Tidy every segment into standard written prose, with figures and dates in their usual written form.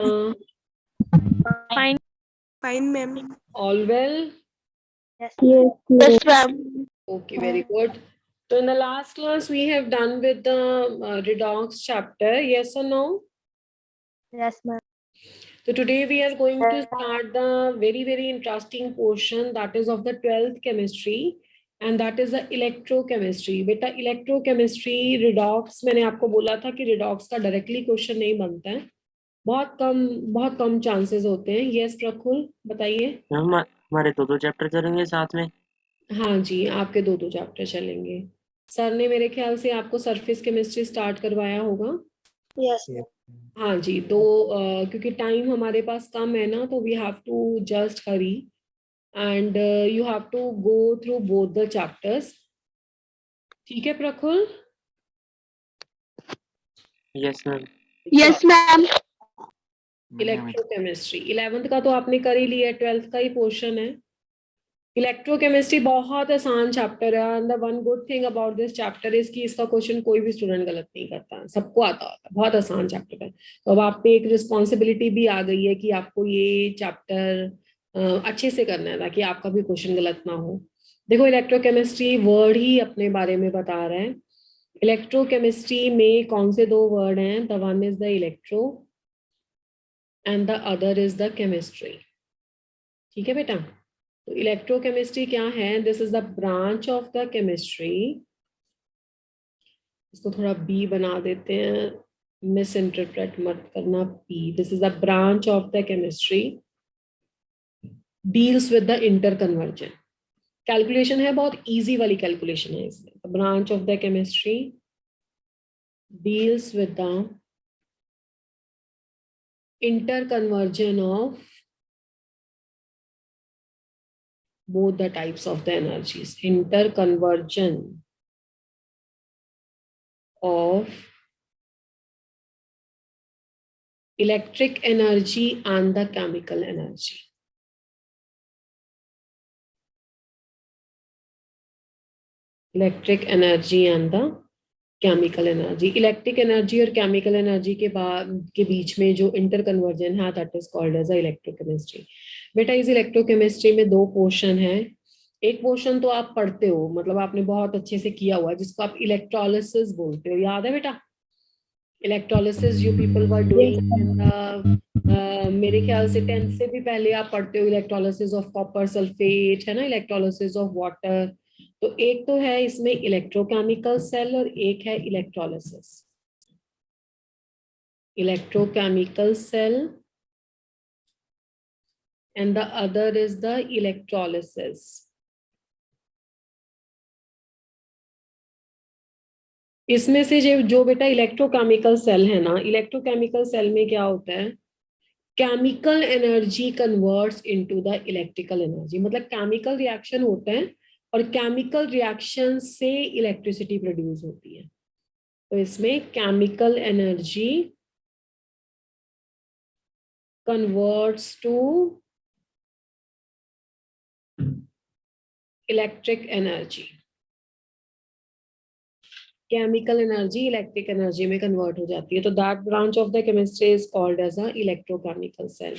Fine. Fine, ma'am. All well? Yes, ma'am. Okay, very good. So in the last class, we have done with the redox chapter. Yes or no? Yes, ma'am. So today we are going to start the very interesting portion that is of the 12th chemistry, and that is the electrochemistry. बेटा electrochemistry redox मैंने आपको बोला था कि redox का directly question नहीं बनता है, बहुत कम चांसेस होते हैं. यस प्रफुल बताइए. हमारे दो चैप्टर चलेंगे साथ में. हाँ जी, आपके दो चैप्टर चलेंगे. सर ने मेरे ख्याल से आपको सरफेस केमिस्ट्री स्टार्ट करवाया होगा. Yes. हाँ जी, तो क्योंकि टाइम हमारे पास कम है ना, तो we have to just hurry and you have to go through both the chapters. ठीक है Praful? Yes ma'am. Yes, ma'am. Electrochemistry 11th का तो आपने कर ही लिया, 12th का ही पोर्शन है. इलेक्ट्रोकेमिस्ट्री बहुत आसान चैप्टर है, and the one good thing about this chapter is कि इसका क्वेश्चन कोई भी स्टूडेंट गलत नहीं करता, सबको आता होता है. बहुत आसान चैप्टर है. तो अब आप पे एक रिस्पॉन्सिबिलिटी भी आ गई है कि आपको ये चैप्टर अच्छे से करना है ताकि आपका भी क्वेश्चन गलत ना हो. देखो, इलेक्ट्रोकेमिस्ट्री वर्ड ही अपने बारे में बता रहा है. इलेक्ट्रोकेमिस्ट्री में कौन से दो वर्ड हैं? The one is the electro and the other is the chemistry. ठीक है बेटा? तो इलेक्ट्रोकेमिस्ट्री क्या है? This is the branch of the chemistry. इसको थोड़ा बी बना देते हैं, मिस इंटरप्रेट मत करना. P, this is the branch of the chemistry deals with the inter conversion. Calculation है, बहुत इजी वाली कैलकुलेशन है इसमें. The branch of the chemistry deals with the inter conversion of both the types of the energies. Interconversion of electric energy and the chemical energy. Electric energy and the chemical energy. Electric energy और chemical energy के बीच में जो interconversion है, that is called as a electrochemistry. बेटा, इस electrochemistry में दो portion है. एक पोर्शन तो आप पढ़ते हो, मतलब आपने बहुत अच्छे से किया हुआ है, जिसको आप इलेक्ट्रोलिसिस बोलते हो. याद है बेटा? Electrolysis you people were doing मेरे ख्याल से 10th से भी पहले आप पढ़ते हो. इलेक्ट्रोलिसिस ऑफ कॉपर सल्फेट है ना, इलेक्ट्रोलिसिस ऑफ वाटर. तो एक तो है इसमें इलेक्ट्रोकेमिकल सेल और एक है electrolysis. Electrochemical cell and the other is the electrolysis. इसमें से जो बेटा इलेक्ट्रोकेमिकल सेल है ना, इलेक्ट्रोकेमिकल सेल में क्या होता है? Chemical energy converts into the electrical energy. मतलब केमिकल रिएक्शन होता है और केमिकल रिएक्शन से इलेक्ट्रिसिटी प्रोड्यूस होती है. तो इसमें chemical energy converts to electric energy. Chemical energy electric energy में कन्वर्ट हो जाती है. तो that branch of the chemistry is called as a electrochemical cell.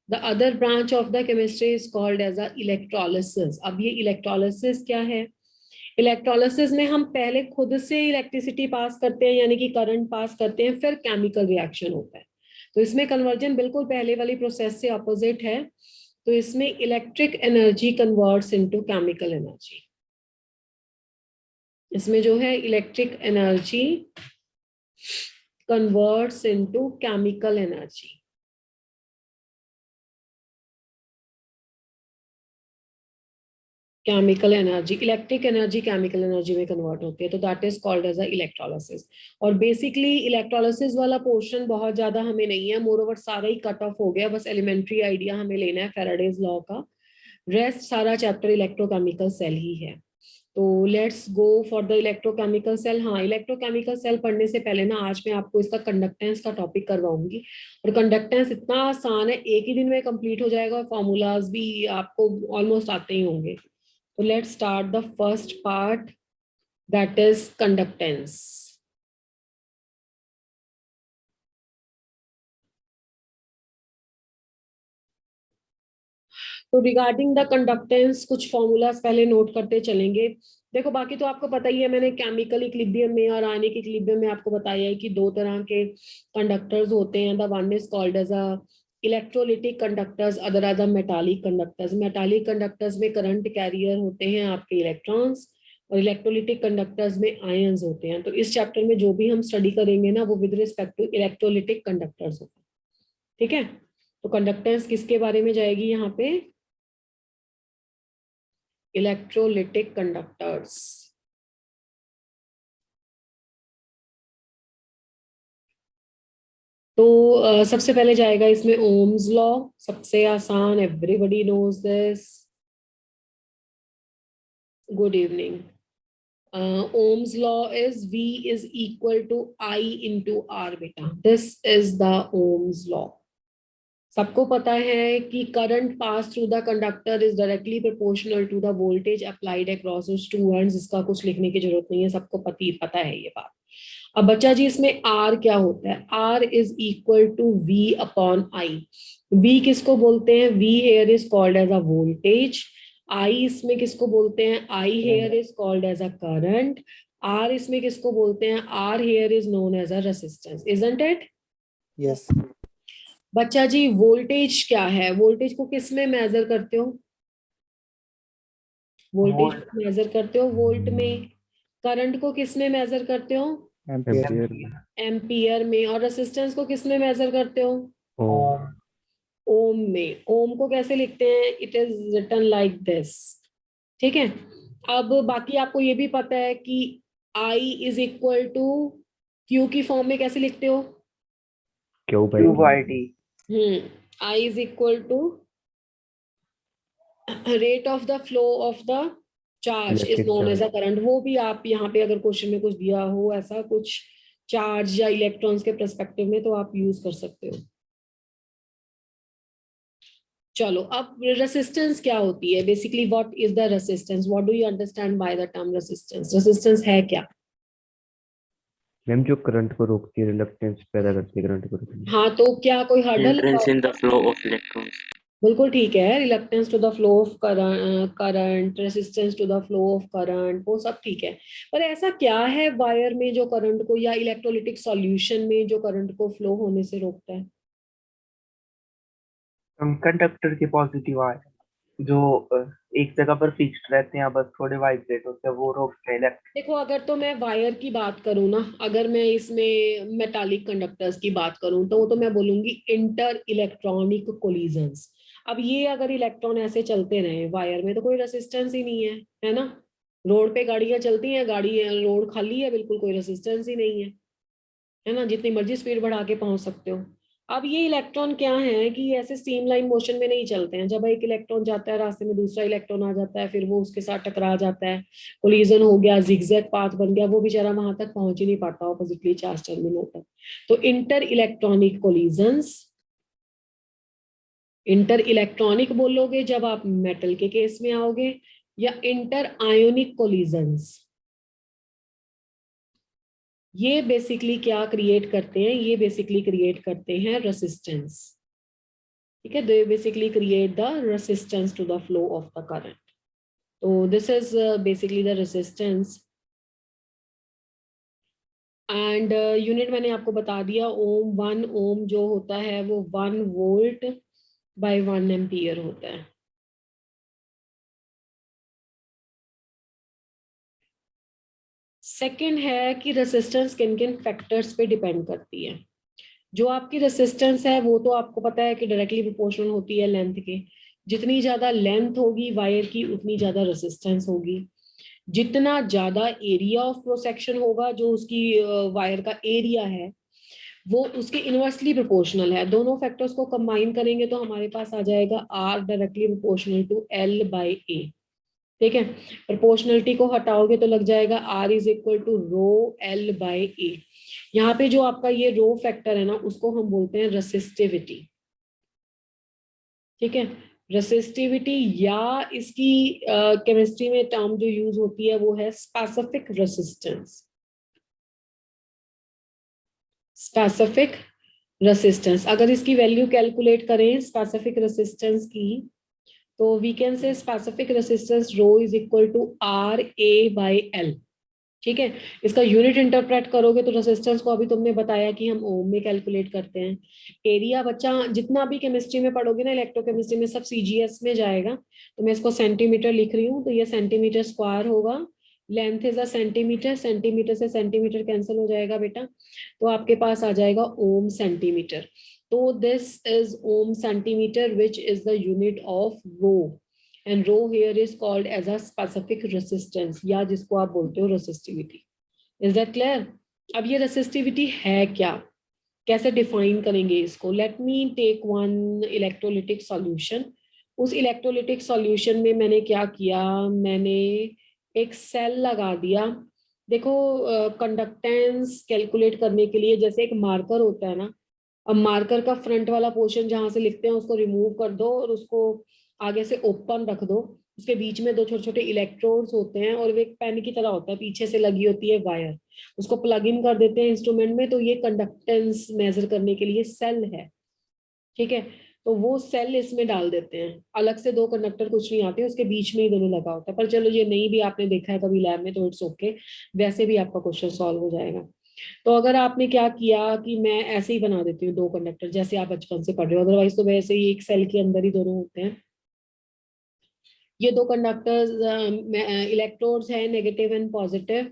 The other branch of the chemistry is called as a electrolysis. अब ये electrolysis क्या है? Electrolysis में हम पहले खुद से इलेक्ट्रिसिटी पास करते हैं, यानी कि करंट पास करते हैं, फिर केमिकल रिएक्शन होता है. तो इसमें कन्वर्जन बिल्कुल पहले वाली प्रोसेस से ऑपोजिट है. तो इसमें electric energy converts into chemical energy. इसमें जो है electric energy converts into chemical energy. Chemical energy, electric energy chemical energy में कन्वर्ट होती है. तो that is called as a electrolysis. और बेसिकली इलेक्ट्रोलिसिस वाला पोर्शन बहुत ज्यादा हमें नहीं है, मोर ओवर सारा ही कट ऑफ हो गया. बस एलिमेंट्री आइडिया हमें लेना है फैराडेज लॉ का. रेस्ट सारा चैप्टर इलेक्ट्रोकेमिकल सेल ही है. तो let's go for the electrochemical cell. हाँ, इलेक्ट्रोकेमिकल सेल पढ़ने से पहले ना आज मैं आपको इसका कंडक्टेंस का टॉपिक करवाऊंगी. और कंडक्टेंस इतना आसान है, एक ही दिन में कंप्लीट हो जाएगा और फॉर्मूलाज भी आपको ऑलमोस्ट आते ही होंगे. तो let's start the first part, that is conductance. तो रिगार्डिंग द कंडक्टेंस कुछ फॉर्मूलाज पहले नोट करते चलेंगे। देखो बाकी तो आपको पता ही है, मैंने केमिकल इक्विलिब्रियम में और आयनिक इक्विलिब्रियम में आपको बताया है कि दो तरह के कंडक्टर्स होते हैं। The one is called as a electrolytic conductors, other are the metallic conductors. Metallic conductors में करंट कैरियर होते हैं आपके इलेक्ट्रॉन्स, और इलेक्ट्रोलिटिक कंडक्टर्स में आयंस होते हैं। तो इस चैप्टर में जो भी हम स्टडी करेंगे ना वो with respect to electrolytic conductors होगा। ठीक है, तो कंडक्टेंस किसके बारे में जाएगी यहाँ पे? Electrolytic conductors. तो सबसे पहले जाएगा इसमें ओम्स लॉ, सबसे आसान, everybody knows this. Good evening. Ohm's law is V is equal to I into R beta. This is the Ohm's law. सबको पता है कि current pass through the conductor is directly proportional to the voltage applied across those two ends. इसका कुछ लिखने की जरूरत नहीं है, सबको पता है ये बात। अब बच्चा जी इसमें R क्या होता है? R is equal to V upon I। V किसको बोलते हैं? V here is called as a voltage। I इसमें किसको बोलते हैं? I here is called as a current। R इसमें किसको बोलते हैं? R here is known as a resistance, isn't it? Yes. बच्चा जी वोल्टेज क्या है? वोल्टेज को किस में मेजर करते हो? वोल्टेज को मेजर करते हो वोल्ट में। करंट को किस में मेजर करते हो? Ampere. एम्पियर में। और रेजिस्टेंस को किस में मेजर करते हो? Ohm. ओम में। ओम को कैसे लिखते हैं? It is written like this. ठीक है, अब बाकी आपको ये भी पता है कि I is equal to Q की फॉर्म में कैसे लिखते हो? Q by T. I is equal to rate of the flow of the charge is known as a current. वो भी आप यहाँ पे अगर क्वेश्चन में कुछ दिया हो ऐसा कुछ चार्ज या इलेक्ट्रॉन्स के पर्सपेक्टिव में तो आप यूज कर सकते हो। चलो, अब रेसिस्टेंस क्या होती है? Basically what is the resistance? What do you understand by the term resistance? Resistance है क्या? मैम जो करंट को रोकती है, रिलक्टेंस पैदा करती है करंट को रोकने। हाँ, तो क्या कोई hurdle? Hindrance in the flow of electrons. बिल्कुल ठीक है। Reluctance to the flow of current, resistance to the flow of current, वो सब ठीक है। पर ऐसा क्या है वायर में जो करंट को, या इलेक्ट्रोलिटिक सॉल्यूशन में जो करंट को फ्लो होने से रोकता है? कंडक्टर के पॉजिटिव आए जो एक जगह पर फिक्स्ड रहते हैं, बस थोड़े वाइब्रेट होते हैं, वो रोकते हैं। देखो, अगर तो मैं वायर की बात करूँ ना, अगर मैं इसमें मेटालिक कंडक्टर्स की बात करूँ तो मैं बोलूंगी इंटर इलेक्ट्रॉनिक कोलिजन्स। अब ये अगर इलेक्ट्रॉन ऐसे चलते रहे वायर में तो कोई रेसिस्टेंस ही नहीं है ना? रोड पे गाड़ियां चलती हैं, गाड़ी रोड खाली है, बिल्कुल कोई रेसिस्टेंस ही नहीं है ना? जितनी मर्जी स्पीड बढ़ा के पहुंच सकते हो। अब ये इलेक्ट्रॉन क्या है कि ऐसे स्ट्रीमलाइन मोशन में नहीं चलते हैं। जब एक इलेक्ट्रॉन जाता है रास्ते में, दूसरा इलेक्ट्रॉन आ जाता है, फिर वो उसके साथ टकरा जाता है, कोलिजन हो गया, जिगजैग पाथ बन गया, वो बेचारा वहां तक पहुंच ही नहीं पाता ऑपोजिटली चार्ज टर्मिनल तक। तो inter electronic collisions, inter electronic बोलोगे जब आप मेटल के केस में आओगे, या इंटर आयोनिक कोलिजन्स, ये बेसिकली क्या क्रिएट करते हैं? ये बेसिकली क्रिएट करते हैं रेसिस्टेंस। ठीक है, they basically create the resistance to the flow of the current. तो this is basically the resistance. And unit मैंने आपको बता दिया, ओम। 1 ओम जो होता है वो 1 वोल्ट बाय 1 एम्पियर होता है। सेकंड है कि रेसिस्टेंस किन किन फैक्टर्स पे डिपेंड करती है। जो आपकी रेसिस्टेंस है वो तो आपको पता है कि डायरेक्टली प्रोपोर्शनल होती है लेंथ के। जितनी ज्यादा लेंथ होगी वायर की उतनी ज्यादा रेसिस्टेंस होगी। जितना ज्यादा एरिया ऑफ क्रॉस सेक्शन होगा, जो उसकी वायर का एरिया है, वो उसके इनवर्सली प्रोपोर्शनल है। दोनों फैक्टर्स को कंबाइन करेंगे तो हमारे पास आ जाएगा R directly proportional to L by A। ठीक है, प्रोपोर्शनलिटी को हटाओगे तो लग जाएगा R is equal to rho L by A। यहाँ पे जो आपका ये रो फैक्टर है ना, उसको हम बोलते हैं रेसिस्टिविटी। ठीक है, रेसिस्टिविटी, या इसकी केमिस्ट्री में टर्म जो यूज होती है वो है स्पेसिफिक रेसिस्टेंस। स्पेसिफिक रेसिस्टेंस, अगर इसकी वैल्यू कैलकुलेट करें स्पेसिफिक रेसिस्टेंस की, तो we can say specific resistance rho is equal to R A by L. ठीक है, इसका यूनिट इंटरप्रेट करोगे तो रेसिस्टेंस को अभी तुमने बताया कि हम ओम में कैलकुलेट करते हैं। एरिया बच्चा जितना भी केमिस्ट्री में पढ़ोगे ना, इलेक्ट्रोकेमिस्ट्री में, सब सीजीएस में जाएगा। तो मैं इसको सेंटीमीटर लिख रही हूँ, तो ये सेंटीमीटर स्क्वायर होगा। Length is a centimetre, centimetre से सेंटीमीटर कैंसिल हो जाएगा बेटा, तो आपके पास आ जाएगा ओम सेंटीमीटर। तो this is ohm centimetre which is the unit of rho, and rho here is called as a specific resistance, या जिसको आप बोलते हो resistivity. Is that clear? अब ये resistivity है क्या, कैसे डिफाइन करेंगे इसको? Let me take one electrolytic solution. उस इलेक्ट्रोलिटिक सॉल्यूशन में मैंने क्या किया, मैंने एक सेल लगा दिया। देखो कंडक्टेंस कैलकुलेट करने के लिए जैसे एक मार्कर होता है ना, अब मार्कर का फ्रंट वाला पोर्शन जहां से लिखते हैं उसको रिमूव कर दो और उसको आगे से ओपन रख दो। उसके बीच में दो छोटे छोटे इलेक्ट्रोड्स होते हैं और वो एक पेन की तरह होता है, पीछे से लगी होती है वायर, उसको प्लग इन कर देते हैं इंस्ट्रूमेंट में, तो ये कंडक्टेंस मेजर करने के लिए सेल है। ठीक है, तो वो सेल इसमें डाल देते हैं, अलग से दो कंडक्टर कुछ नहीं आते, उसके बीच में ही दोनों लगा होता है। पर चलो ये नहीं भी आपने देखा है कभी लैब में तो इट्स ओके, वैसे भी आपका क्वेश्चन सॉल्व हो जाएगा। तो अगर आपने क्या किया कि मैं ऐसे ही बना देती हूँ दो कंडक्टर, जैसे आप बचपन से पढ़ रहे हो, अदरवाइज तो वैसे ही एक सेल के अंदर ही दोनों होते हैं। ये दो कंडक्टर्स इलेक्ट्रोड्स हैं, नेगेटिव एंड पॉजिटिव।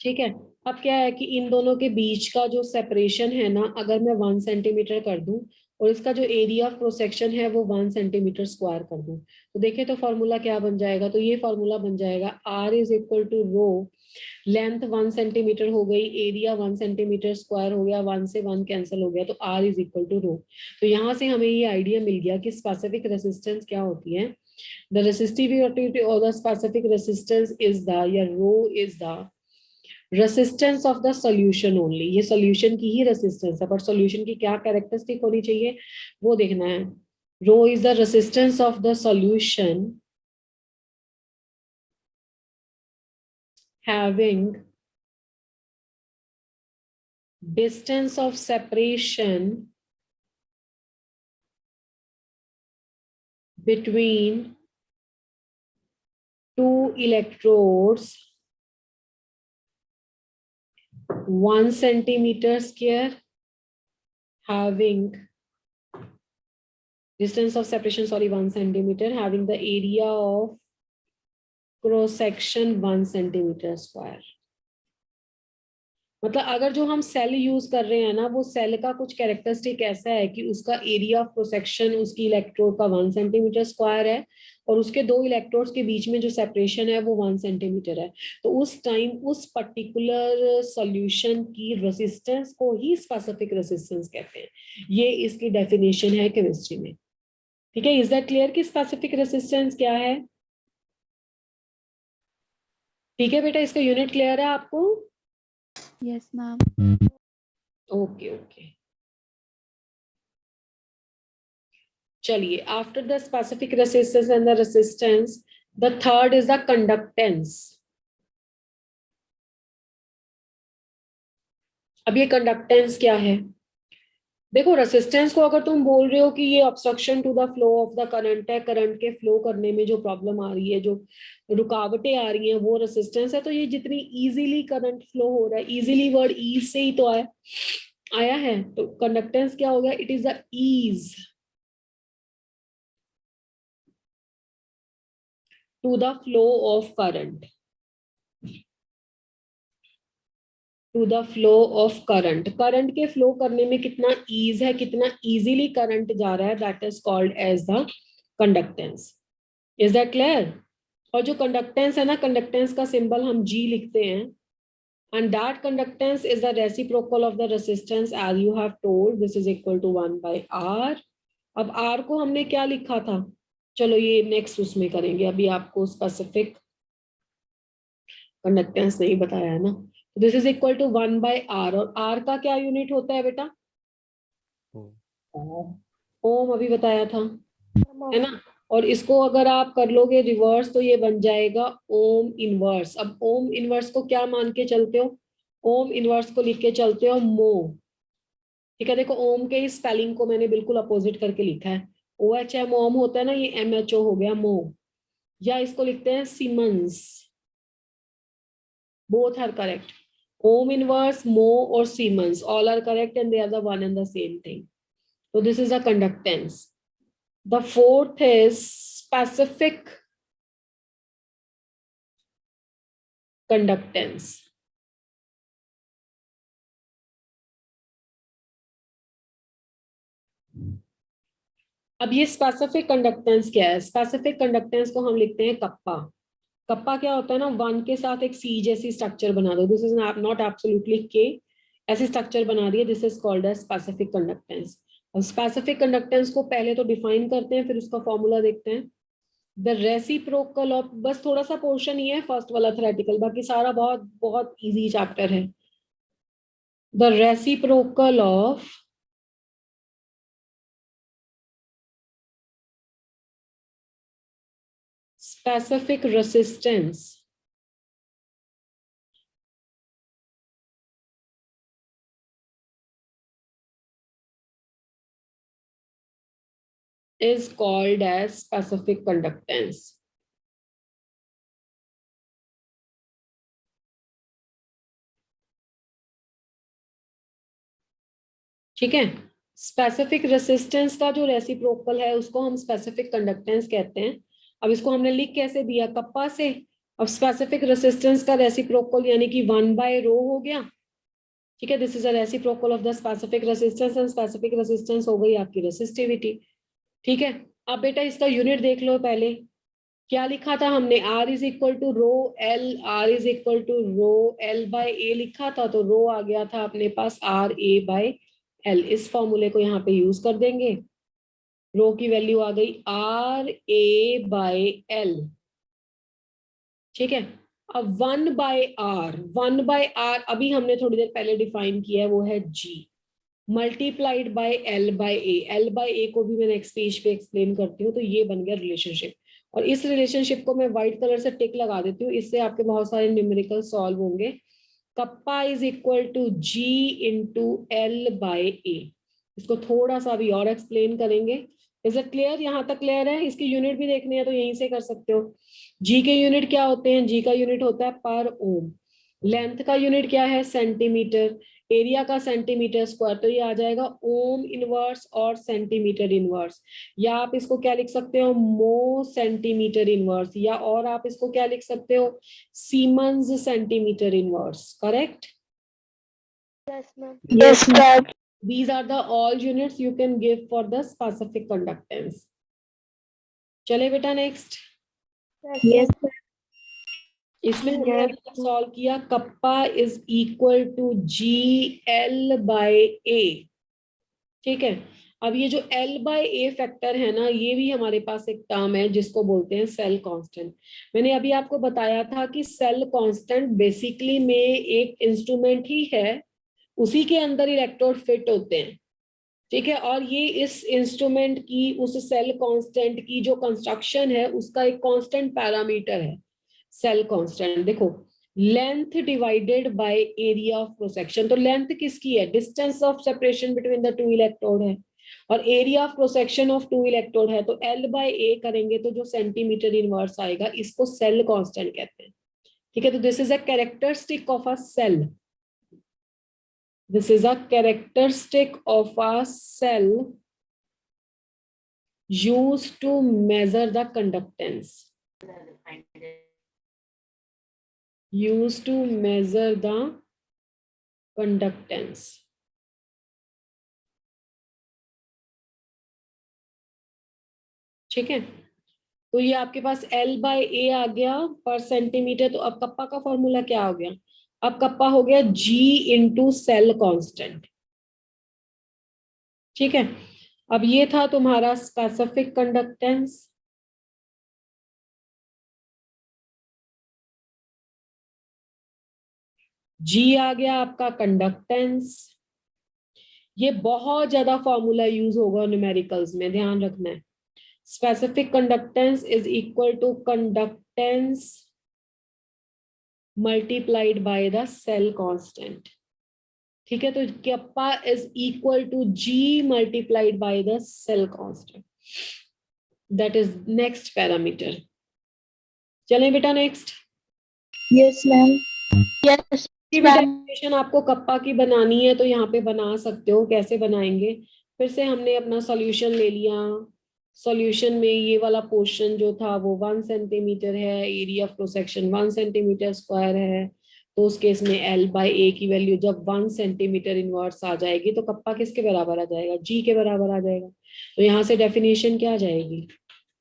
ठीक है, अब क्या है कि इन दोनों के बीच का जो सेपरेशन है ना, अगर मैं 1 सेंटीमीटर कर दूं और इसका जो एरिया ऑफ क्रॉस सेक्शन है वो 1 सेंटीमीटर स्क्वायर कर दूं, तो देखिए तो फॉर्मूला क्या बन जाएगा, तो ये फॉर्मूला बन जाएगा R is equal to rho, length 1 centimetre हो गई, एरिया 1 सेंटीमीटर स्क्वायर हो गया, 1 से 1 कैंसिल हो गया, तो R इज इक्वल टू रो। तो यहाँ से हमें ये आइडिया मिल गया कि स्पेसिफिक रेसिस्टेंस क्या होती है। The resistivity or the specific resistance is the, या rho is the resistance of the solution only। ये solution की ही resistance है, पर solution की क्या characteristic होनी चाहिए वो देखना है। Rho is the resistance of the solution having distance of separation between two electrodes 1 centimeter square, having distance of separation, sorry, 1 centimeter, having the area of cross section 1 centimeter square। मतलब अगर जो हम cell use कर रहे हैं ना, वो cell का कुछ कैरेक्टरिस्टिक ऐसा है कि उसका एरिया ऑफ क्रॉस सेक्शन उसकी इलेक्ट्रोड का 1 सेंटीमीटर स्क्वायर है और उसके दो इलेक्ट्रोड्स के बीच में जो सेपरेशन है वो 1 सेंटीमीटर है, तो उस टाइम उस पर्टिकुलर सॉल्यूशन की रेजिस्टेंस को ही स्पेसिफिक रेजिस्टेंस कहते हैं। ये इसकी डेफिनेशन है केमिस्ट्री में। ठीक है, इज दैट क्लियर कि स्पेसिफिक रेजिस्टेंस क्या है? ठीक है बेटा, इसका यूनिट क्लियर है आपको? Yes, ma'am. ओके ओके, चलिए, after the specific resistance and the resistance, the third is the conductance. अब ये कंडक्टेंस क्या है? देखो, रेसिस्टेंस को अगर तुम बोल रहे हो कि ये obstruction to the flow of the current है, करंट के फ्लो करने में जो प्रॉब्लम आ रही है, जो रुकावटें आ रही हैं, वो रेसिस्टेंस है। तो ये जितनी इजीली करंट फ्लो हो रहा है, इजीली वर्ड ईज से ही तो आया है, तो कंडक्टेंस क्या हो गया? It is the ease to the flow of current, to the flow of current. Current के फ्लो करने में कितना ईज है, कितना इजीली करंट जा रहा है, that is called as the conductance. Is that clear? और जो कंडक्टेंस है ना, कंडक्टेंस का सिंबल हम G लिखते हैं, and that conductance is the reciprocal of the resistance as you have told, this is equal to 1 by R। अब R को हमने क्या लिखा था, चलो ये नेक्स्ट उसमें करेंगे, अभी आपको स्पेसिफिक कंडक्टेंस नहीं बताया है ना। This is equal to 1 by R, और R का क्या यूनिट होता है बेटा? ओम अभी बताया था, है ना। और इसको अगर आप कर लोगे रिवर्स तो ये बन जाएगा ओम इनवर्स। अब ओम इनवर्स को क्या मान के चलते हो? ओम इनवर्स को लिख के चलते हो मो। ठीक है, देखो ओम के इस स्पेलिंग को मैंने बिल्कुल अपोजिट करके लिखा है, OHM ओम होता है ना, ये MHO हो गया मो, या इसको लिखते हैं siemens, both are correct. Ohm inverse, mho और siemens, all are correct and they are the one and the same thing. So this is a conductance. The fourth is specific conductance. अब ये स्पेसिफिक कंडक्टेंस क्या है? Specific conductance को हम लिखते हैं kappa. Kappa क्या होता है ना, 1 के साथ एक सी जैसी स्ट्रक्चर बना दो. दिस इज नॉट एब्सोल्युटली के, ऐसी स्ट्रक्चर बना दी है. This is called as specific conductance. और स्पेसिफिक कंडक्टेंस को पहले तो डिफाइन करते हैं, फिर उसका फॉर्मूला देखते हैं. द रेसिप्रोकल ऑफ, बस थोड़ा सा पोर्शन ही है फर्स्ट वाला थ्योरेटिकल, बाकी सारा बहुत बहुत इजी चैप्टर है. The reciprocal of specific resistance is called as specific conductance. ठीक है. स्पेसिफिक रेसिस्टेंस का जो रेसिप्रोकल है उसको हम स्पेसिफिक कंडक्टेंस कहते हैं. अब इसको हमने लिख कैसे दिया? कप्पा से. अब स्पेसिफिक रेसिस्टेंस का रेसिप्रोकल यानी कि 1/ρ हो गया. ठीक है, this is a reciprocal of the specific resistance, and specific resistance हो गई आपकी रेसिस्टिविटी. ठीक है. अब बेटा इसका यूनिट देख लो. पहले क्या लिखा था हमने? R is equal to rho L, R is equal to rho L by A लिखा था. तो रो आ गया था अपने पास RA/L. इस फॉर्मूले को यहाँ पे यूज कर देंगे. रो की वैल्यू आ गई RA/L. ठीक है. अब 1/R अभी हमने थोड़ी देर पहले डिफाइन किया है, वो है G multiplied bye L/A. L/A को भी मैं नेक्स्ट पेज पे एक्सप्लेन करती हूँ. तो ये बन गया रिलेशनशिप, और इस रिलेशनशिप को मैं व्हाइट कलर से टिक लगा देती हूँ. इससे आपके बहुत सारे न्यूमेरिकल सॉल्व होंगे. Kappa is equal to G into L/A. इसको थोड़ा सा अभी और एक्सप्लेन करेंगे. Is it clear? यहाँ तक क्लियर है? इसकी यूनिट भी देखनी है तो यहीं से कर सकते हो. G के यूनिट क्या होते हैं? G का यूनिट होता है पर ओम. लेंथ का यूनिट क्या है? सेंटीमीटर. एरिया का सेंटीमीटर स्क्वायर. तो ये आ जाएगा ओम इनवर्स और सेंटीमीटर इनवर्स. या आप इसको क्या लिख सकते हो? मो सेंटीमीटर इनवर्स. या और आप इसको क्या लिख सकते हो? Siemens centimetre inverse. Correct? Yes, ma'am. Yes, ma'am. These are the all units you can give for the specific conductance. चले बेटा नेक्स्ट. Yes, इसमें हमने सॉल्व किया. Kappa is equal to GL/A. ठीक है. अब ये जो L/A फैक्टर है ना, ये भी हमारे पास एक टर्म है जिसको बोलते हैं सेल कांस्टेंट. मैंने अभी आपको बताया था कि सेल कांस्टेंट बेसिकली में एक इंस्ट्रूमेंट ही है, उसी के अंदर इलेक्ट्रोड फिट होते हैं. ठीक है. और ये इस इंस्ट्रूमेंट की, उस सेल कांस्टेंट की जो कंस्ट्रक्शन है उसका एक कांस्टेंट पैरामीटर है सेल कांस्टेंट. देखो, length divided by area of cross section. तो लेंथ किसकी है? Distance of separation between the 2 electrode है, और area of cross section of 2 electrode है. तो L/A करेंगे तो जो सेंटीमीटर इनवर्स आएगा, इसको सेल कांस्टेंट कहते हैं. ठीक है. तो this is a characteristic of a cell. This is a characteristic of a cell used to measure the conductance. Used to measure the conductance. ठीक है. तो ये आपके पास L/A आ गया पर सेंटीमीटर. तो अब कप्पा का फॉर्मूला क्या हो गया? अब कप्पा हो गया G इंटू सेल कांस्टेंट. ठीक है. अब ये था तुम्हारा स्पेसिफिक कंडक्टेंस. G आ गया आपका कंडक्टेंस. ये बहुत ज्यादा फॉर्मूला यूज होगा न्यूमेरिकल्स में, ध्यान रखना है. Specific conductance is equal to conductance multiplied by the cell constant. ठीक है. तो kappa is equal to G multiplied by the cell constant. That is next parameter. चलें बेटा नेक्स्ट। Yes, ma'am. Yes, बेटा ma'am. इक्वेशन आपको kappa की बनानी है तो यहाँ पे बना सकते हो। कैसे बनाएंगे? फिर से हमने अपना सॉल्यूशन ले लिया। सॉल्यूशन में ये वाला पोर्शन जो था वो 1 सेंटीमीटर है, area of cross section 1 centimetre square है, तो उस केस में L/A की वैल्यू जब 1 सेंटीमीटर इनवर्स आ जाएगी तो कप्पा किसके बराबर आ जाएगा? G के बराबर आ जाएगा। तो यहाँ से डेफिनेशन क्या आ जाएगी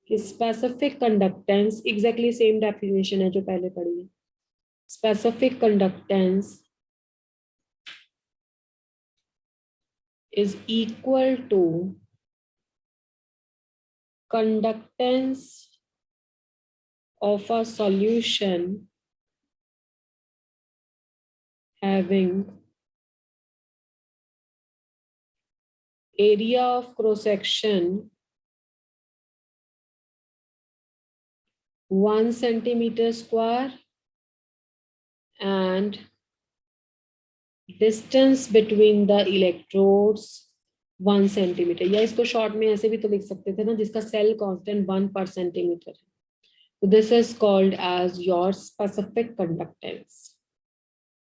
कि specific conductance, exactly same definition है जो पहले पढ़ी है। Specific conductance is equal to conductance of a solution having area of cross section 1 centimeter square and distance between the electrodes 1 centimetre, या इसको शॉर्ट में ऐसे भी तो लिख सकते थे ना, जिसका सेल कांस्टेंट 1 पर सेंटीमीटर है। तो this is called as your specific conductance.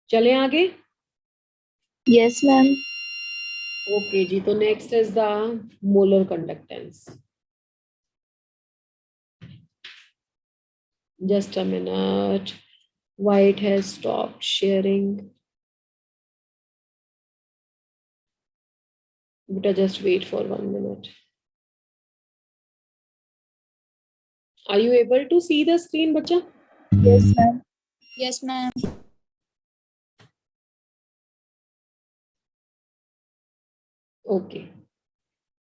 चले आगे। Yes, ma'am. ओके जी, तो next is the molar conductance. Just a minute, why it has stopped sharing. Beta, just wait for 1 minute. Are you able to see the screen, bacha? Yes, ma'am. Yes, ma'am. Okay.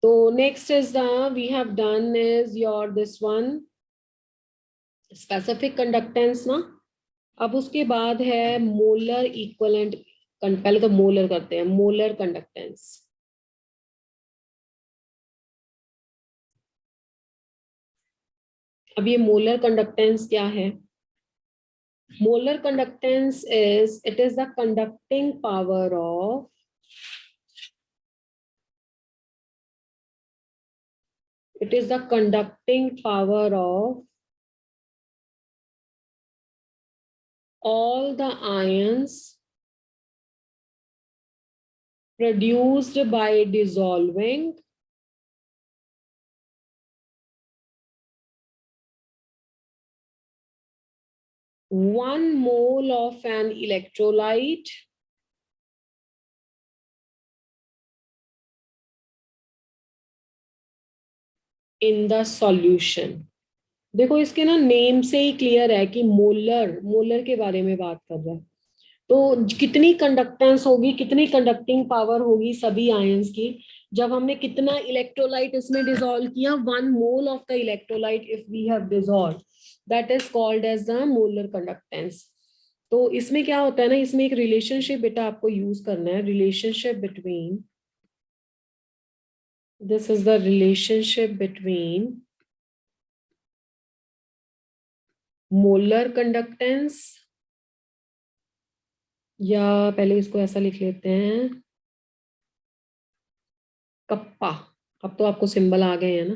So next is we have done is your this one specific conductance ना। अब उसके बाद है molar equivalent. पहले तो molar करते हैं, molar conductance. अब ये मोलर कंडक्टेंस क्या है? Molar conductance is, it is the conducting power of all the ions produced by dissolving one mole of an electrolyte in the solution। देखो इसके ना नेम से ही क्लियर है कि मोलर के बारे में बात कर रहा है। तो कितनी कंडक्टेंस होगी, कितनी कंडक्टिंग पावर होगी सभी आयंस की, जब हमने कितना इलेक्ट्रोलाइट इसमें डिसॉल्व किया, 1 mole of the electrolyte if we have dissolve, that is called as the molar conductance. तो इसमें क्या होता है ना, इसमें एक रिलेशनशिप बेटा आपको यूज करना है, relationship between, this is the relationship between molar conductance, या पहले इसको ऐसा लिख लेते हैं कप्पा। अब तो आपको सिंबल आ गए हैं ना।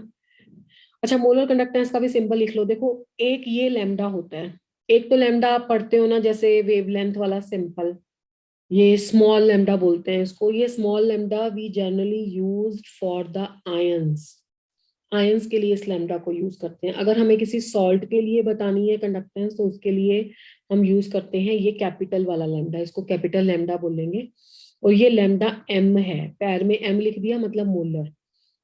अच्छा, मोलर कंडक्टेंस का भी सिंबल लिख लो। देखो एक ये लैम्डा होता है, एक तो लैम्डा आप पढ़ते हो ना जैसे वेवलेंथ वाला सिंपल, ये स्मॉल लैम्डा बोलते हैं इसको। ये small lambda we generally used for the ions, ions के लिए इस लैम्डा को यूज करते हैं। अगर हमें किसी सॉल्ट के लिए बतानी है कंडक्टेंस तो उसके लिए हम यूज करते हैं ये कैपिटल वाला लैम्डा, इसको कैपिटल लैम्डा बोलेंगे। और ये लैम्डा m है, पैर में m लिख दिया मतलब मोलर,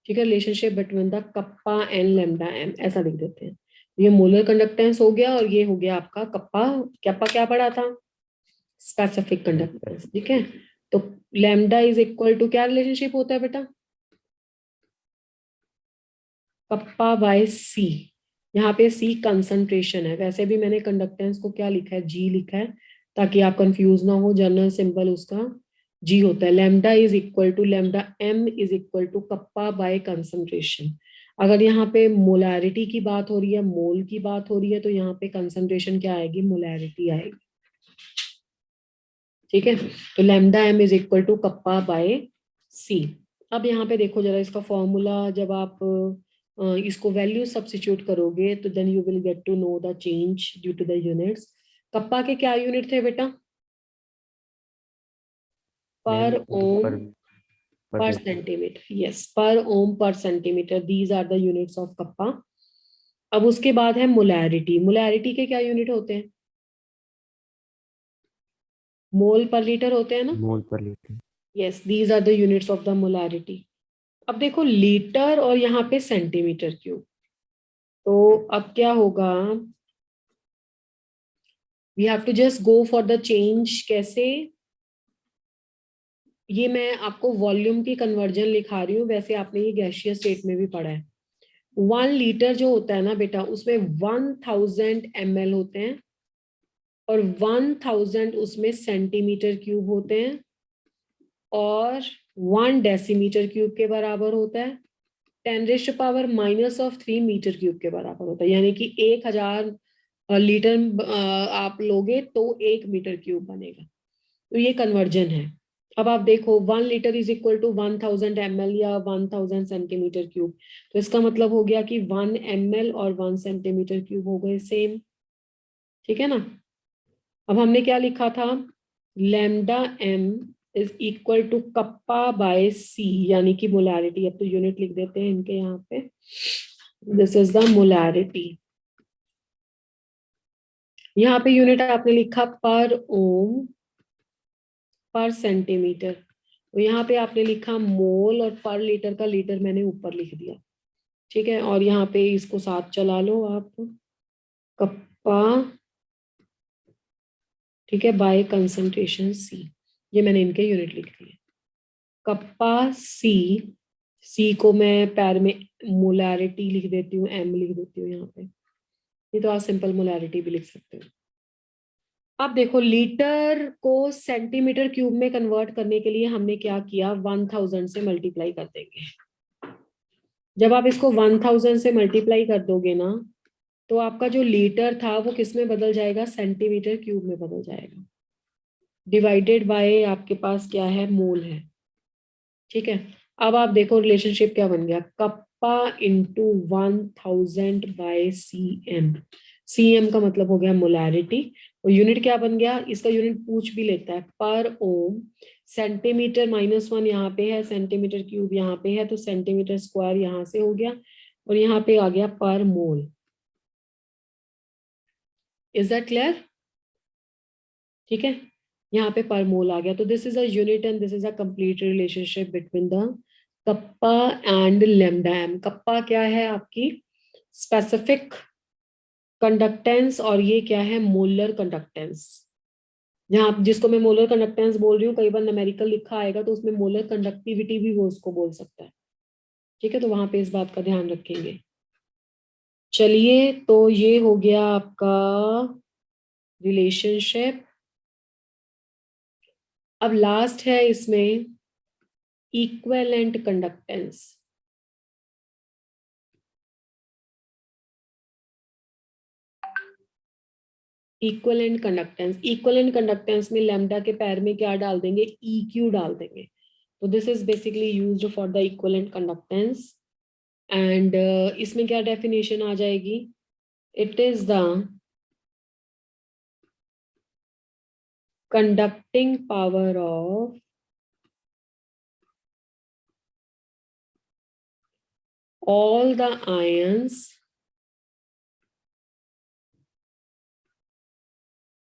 ठीक है। Relationship between the kappa and lambda m, ऐसा लिख देते हैं। ये मोलर कंडक्टेंस हो गया, और ये हो गया आपका कप्पा। कप्पा क्या पढ़ा था? स्पेसिफिक कंडक्टेंस, ठीक है। तो लैम्डा इज इक्वल टू क्या रिलेशनशिप होता है बेटा? कप्पा बाय सी। यहाँ पे सी कंसंट्रेशन है, वैसे भी मैंने कंडक्टेंस को क्या लिखा है? जी लिखा है, ताकि आप कंफ्यूज ना हो। जनरल सिंबल उसका जी होता है। Lambda is equal to, lambda M is equal to kappa by concentration. अगर यहाँ पे मोलैरिटी की बात हो रही है, मोल की बात हो रही है, तो यहाँ पे कंसंट्रेशन क्या आएगी? मोलैरिटी आएगी, ठीक है। तो lambda M is equal to kappa by C. अब यहाँ पे देखो जरा इसका फॉर्मूला, जब आप इसको वैल्यू सब्स्टिट्यूट करोगे तो then you will get to know the change due to the units. Kappa के क्या यूनिट थे बेटा? पर ohm per centimeter. Yes, per ohm per centimeter. These are the units of kappa. अब उसके बाद है मोलैरिटी। मोलैरिटी के क्या यूनिट होते हैं? मोल पर लीटर होते हैं ना? मोल पर litre. Yes, these are the units of the molarity. अब देखो लीटर और यहाँ पे सेंटीमीटर क्यूब, तो अब क्या होगा? We have to just go for the change। कैसे? ये मैं आपको वॉल्यूम की कन्वर्जन लिखा रही हूँ, वैसे आपने ये गैसियस स्टेट में भी पढ़ा है। 1 लीटर जो होता है ना बेटा, उसमें 1000 ml होते हैं और 1000 उसमें सेंटीमीटर क्यूब होते हैं और 1 डेसीमीटर क्यूब के बराबर होता है 10⁻³ मीटर क्यूब के बराबर होता है। यानी कि 1000 लीटर आप लोगे तो 1 मीटर क्यूब बनेगा। तो ये कन्वर्जन है। अब आप देखो 1 litre is equal to 1000 ml या 1000 सेंटीमीटर क्यूब, तो इसका मतलब हो गया कि 1 ml और 1 सेंटीमीटर क्यूब हो गए सेम। ठीक है ना? अब हमने क्या लिखा था? Lambda m is equal to kappa by c, यानी कि मोलैरिटी। अब तो यूनिट लिख देते हैं इनके यहाँ पे। This is the molarity. यहाँ पे यूनिट आपने लिखा पर ओम पर सेंटीमीटर, तो यहाँ पे आपने लिखा मोल और पर लीटर का लीटर मैंने ऊपर लिख दिया। ठीक है, और यहाँ पे इसको साथ चला लो आप, कप्पा, ठीक है, बाय कंसंट्रेशन सी। ये मैंने इनके यूनिट लिख दिए। कप्पा सी को मैं पैर में मोलैरिटी लिख देती हूँ, एम लिख देती हूँ यहाँ पे। ये तो आप सिंपल मोलैरिटी भी लिख सकते हो। अब देखो लीटर को सेंटीमीटर क्यूब में कन्वर्ट करने के लिए हमने क्या किया? 1000 से मल्टीप्लाई कर देंगे। जब आप इसको 1000 से मल्टीप्लाई कर दोगे ना, तो आपका जो लीटर था वो किस में बदल जाएगा? सेंटीमीटर क्यूब में बदल जाएगा। डिवाइडेड बाय आपके पास क्या है? मोल है। ठीक है, अब आप देखो रिलेशनशिप क्या बन गया? Kappa into 1000 by cm। cm का मतलब हो गया मोलैरिटी, और यूनिट क्या बन गया? इसका यूनिट पूछ भी लेता है, पर ओम। सेंटीमीटर -1 यहाँ पे है, सेंटीमीटर क्यूब यहाँ पे है, तो सेंटीमीटर स्क्वायर यहाँ से हो गया और यहाँ पे आ गया पर मोल। Is that clear? ठीक है, यहाँ पे पर मोल आ गया। तो this is a unit and this is a complete relationship between the kappa and lambda M. Kappa क्या है? आपकी स्पेसिफिक कंडक्टेंस, और ये क्या है? Molar conductance. जहाँ जिसको मैं मोलर कंडक्टेंस बोल रही हूँ, कई बार न्यूमेरिकल लिखा आएगा तो उसमें मोलर कंडक्टिविटी भी वो उसको बोल सकता है। ठीक है, तो वहां पे इस बात का ध्यान रखेंगे। चलिए, तो ये हो गया आपका रिलेशनशिप। अब लास्ट है इसमें इक्विवेलेंट कंडक्टेंस। इक्विवेलेंट कंडक्टेंस में लैम्डा के पैर में क्या डाल देंगे? EQ डाल देंगे। तो this is basically used for the equivalent conductance. And इसमें क्या डेफिनेशन आ जाएगी? It is the conducting power of all the ions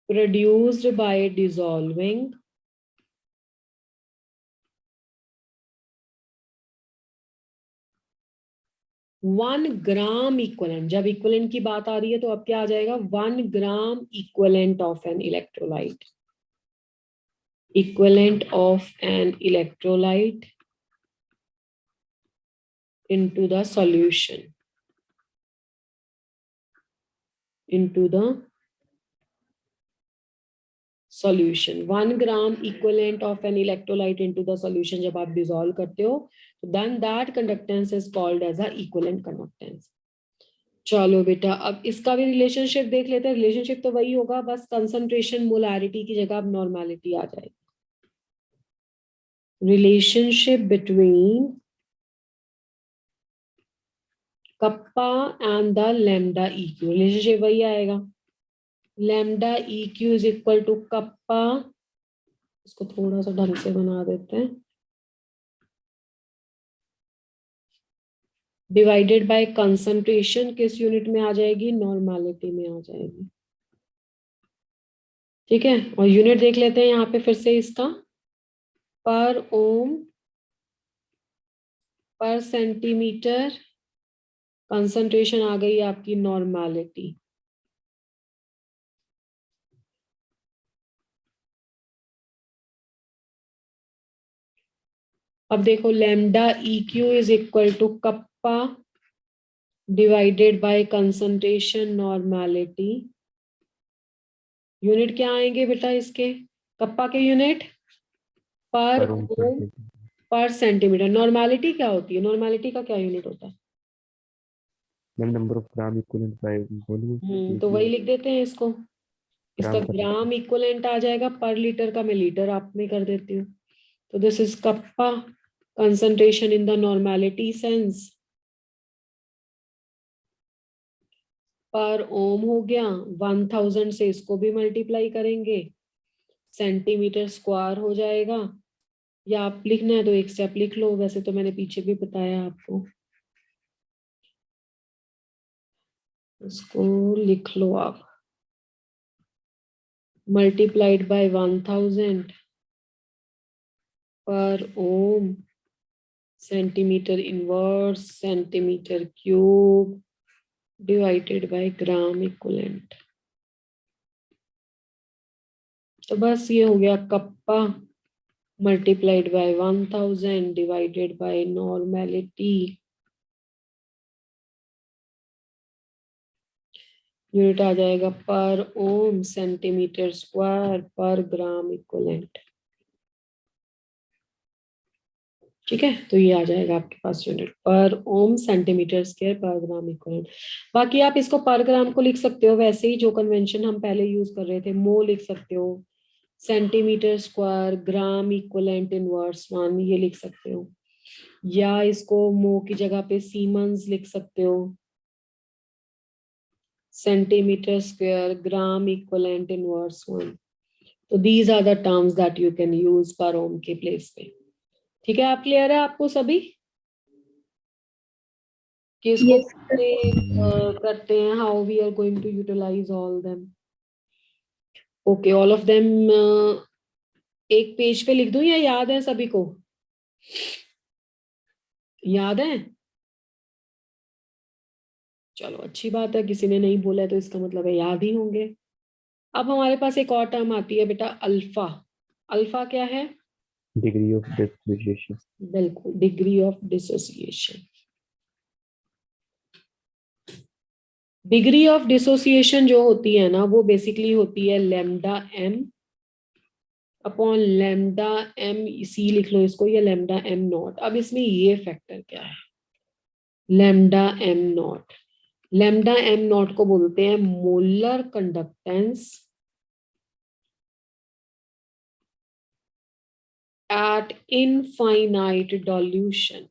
produced by dissolving one gram equivalent. जब इक्वलेंट की बात आ रही है तो अब क्या आ जाएगा? 1 gram equivalent of an electrolyte. Equivalent of an electrolyte into the solution, into the solution। 1 gram equivalent of an electrolyte into the solution जब आप डिसॉल्व करते हो, तो then that conductance is called as a equivalent conductance। चलो बेटा, अब इसका भी रिलेशनशिप देख लेते हैं। रिलेशनशिप तो वही होगा, बस कंसंट्रेशन मोलैरिटी की जगह अब नॉर्मेलिटी आ जाएगी। Relationship between kappa and the lambda EQ, relationship वही आएगा, lambda EQ is equal to kappa, इसको थोड़ा सा ढंग से बना देते हैं, डिवाइडेड बाय कंसंट्रेशन, किस यूनिट में आ जाएगी, नॉर्मेलिटी में आ जाएगी। ठीक है, और यूनिट देख लेते हैं यहाँ पे फिर से इसका, पर ओम पर सेंटीमीटर, कंसंट्रेशन आ गई आपकी नॉर्मेलिटी। अब देखो lambda EQ is equal to kappa divided by concentration normality. Unit क्या आएंगे बेटा इसके, कप्पा के यूनिट पर पर ओम ओम पर सेंटीमीटर। नॉर्मेलिटी क्या होती है, नॉर्मेलिटी का क्या यूनिट होता है? Ma'am number of gram equivalent by volume. तो वही लिख देते हैं इसको, इसका ग्राम पर ग्राम इक्विवेलेंट आ जाएगा, पर लीटर का मैं लीटर आप में कर देती हूँ। तो this is kappa concentration in the normality sense, पर ओम हो गया, 1000 से इसको भी मल्टीप्लाई करेंगे, सेंटीमीटर स्क्वायर हो जाएगा, या आप लिखना है तो एक स्टेप लिख लो, वैसे तो मैंने पीछे भी बताया आपको, इसको लिख लो आप, multiplied by 1000 per ohm, centimetre inverse, centimetre cube divided by gram equivalent. तो बस ये हो गया kappa multiplied by 1000 divided by normality, unit आ जाएगा पर ओम सेंटीमीटर स्क्वायर पर ग्राम इक्विवेलेंट। ठीक है, तो ये आ जाएगा आपके पास यूनिट पर ओम सेंटीमीटर स्क्वायर पर ग्राम इक्विवेलेंट। बाकी आप इसको पर ग्राम को लिख सकते हो वैसे ही, जो कन्वेंशन हम पहले यूज कर रहे थे, मो लिख सकते हो, centimetre square gram equivalent inverse 1 ये लिख सकते हो, या इसको मो की जगह पे सीमेंस लिख सकते हो, centimetre square gram equivalent inverse 1। तो these are the terms that you can use पर ओम के प्लेस पे। ठीक है, आप क्लियर है आपको सभी कि इसको Yes, कैसे करते हैं, how we are going to utilise all them. Okay, all of them एक पेज पे लिख दूं या याद है सभी को, याद है? चलो अच्छी बात है, किसी ने नहीं बोला है तो इसका मतलब है याद ही होंगे। अब हमारे पास एक और टर्म आती है बेटा, अल्फा। अल्फा क्या है? Degree of dissociation. बिल्कुल, degree of dissociation. Degree of dissociation जो होती है ना, वो बेसिकली होती है lambda m upon lambda m, C लिख लो इसको, या लैम्डा m नॉट। अब इसमें ये फैक्टर क्या है, lambda m naught. Lambda m naught को बोलते हैं molar conductance at infinite dilution,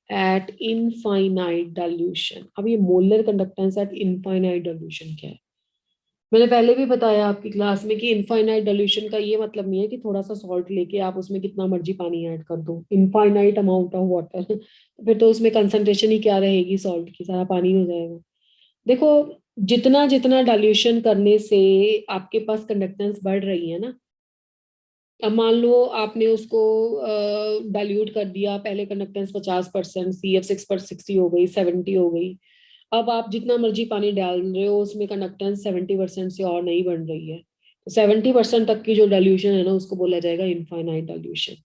at infinite dilution। अब ये molar conductance at infinite dilution क्या है? मैंने पहले भी बताया आपकी क्लास में कि इनफाइनाइट डिल्यूशन का ये मतलब नहीं है कि थोड़ा सा सॉल्ट लेके आप उसमें कितना मर्जी पानी ऐड कर दो, इनफाइनाइट अमाउंट ऑफ वाटर, फिर तो उसमें कंसंट्रेशन ही क्या रहेगी, सॉल्ट की, सारा पानी हो जाएगा। देखो, जितना जितना डाइल्यूशन करने से आपके पास कंडक्टेंस बढ़ रही है ना, अब मान लो आपने उसको डाइल्यूट कर दिया, पहले कंडक्टेंस 50%, CF6 पर 60 हो गई, 70 हो गई, अब आप जितना मर्जी पानी डाल रहे हो उसमें कंडक्टेंस 70% से और नहीं बन रही है, तो 70% तक की जो डाइल्यूशन है ना, उसको बोला जाएगा इनफाइनाइट डाइल्यूशन।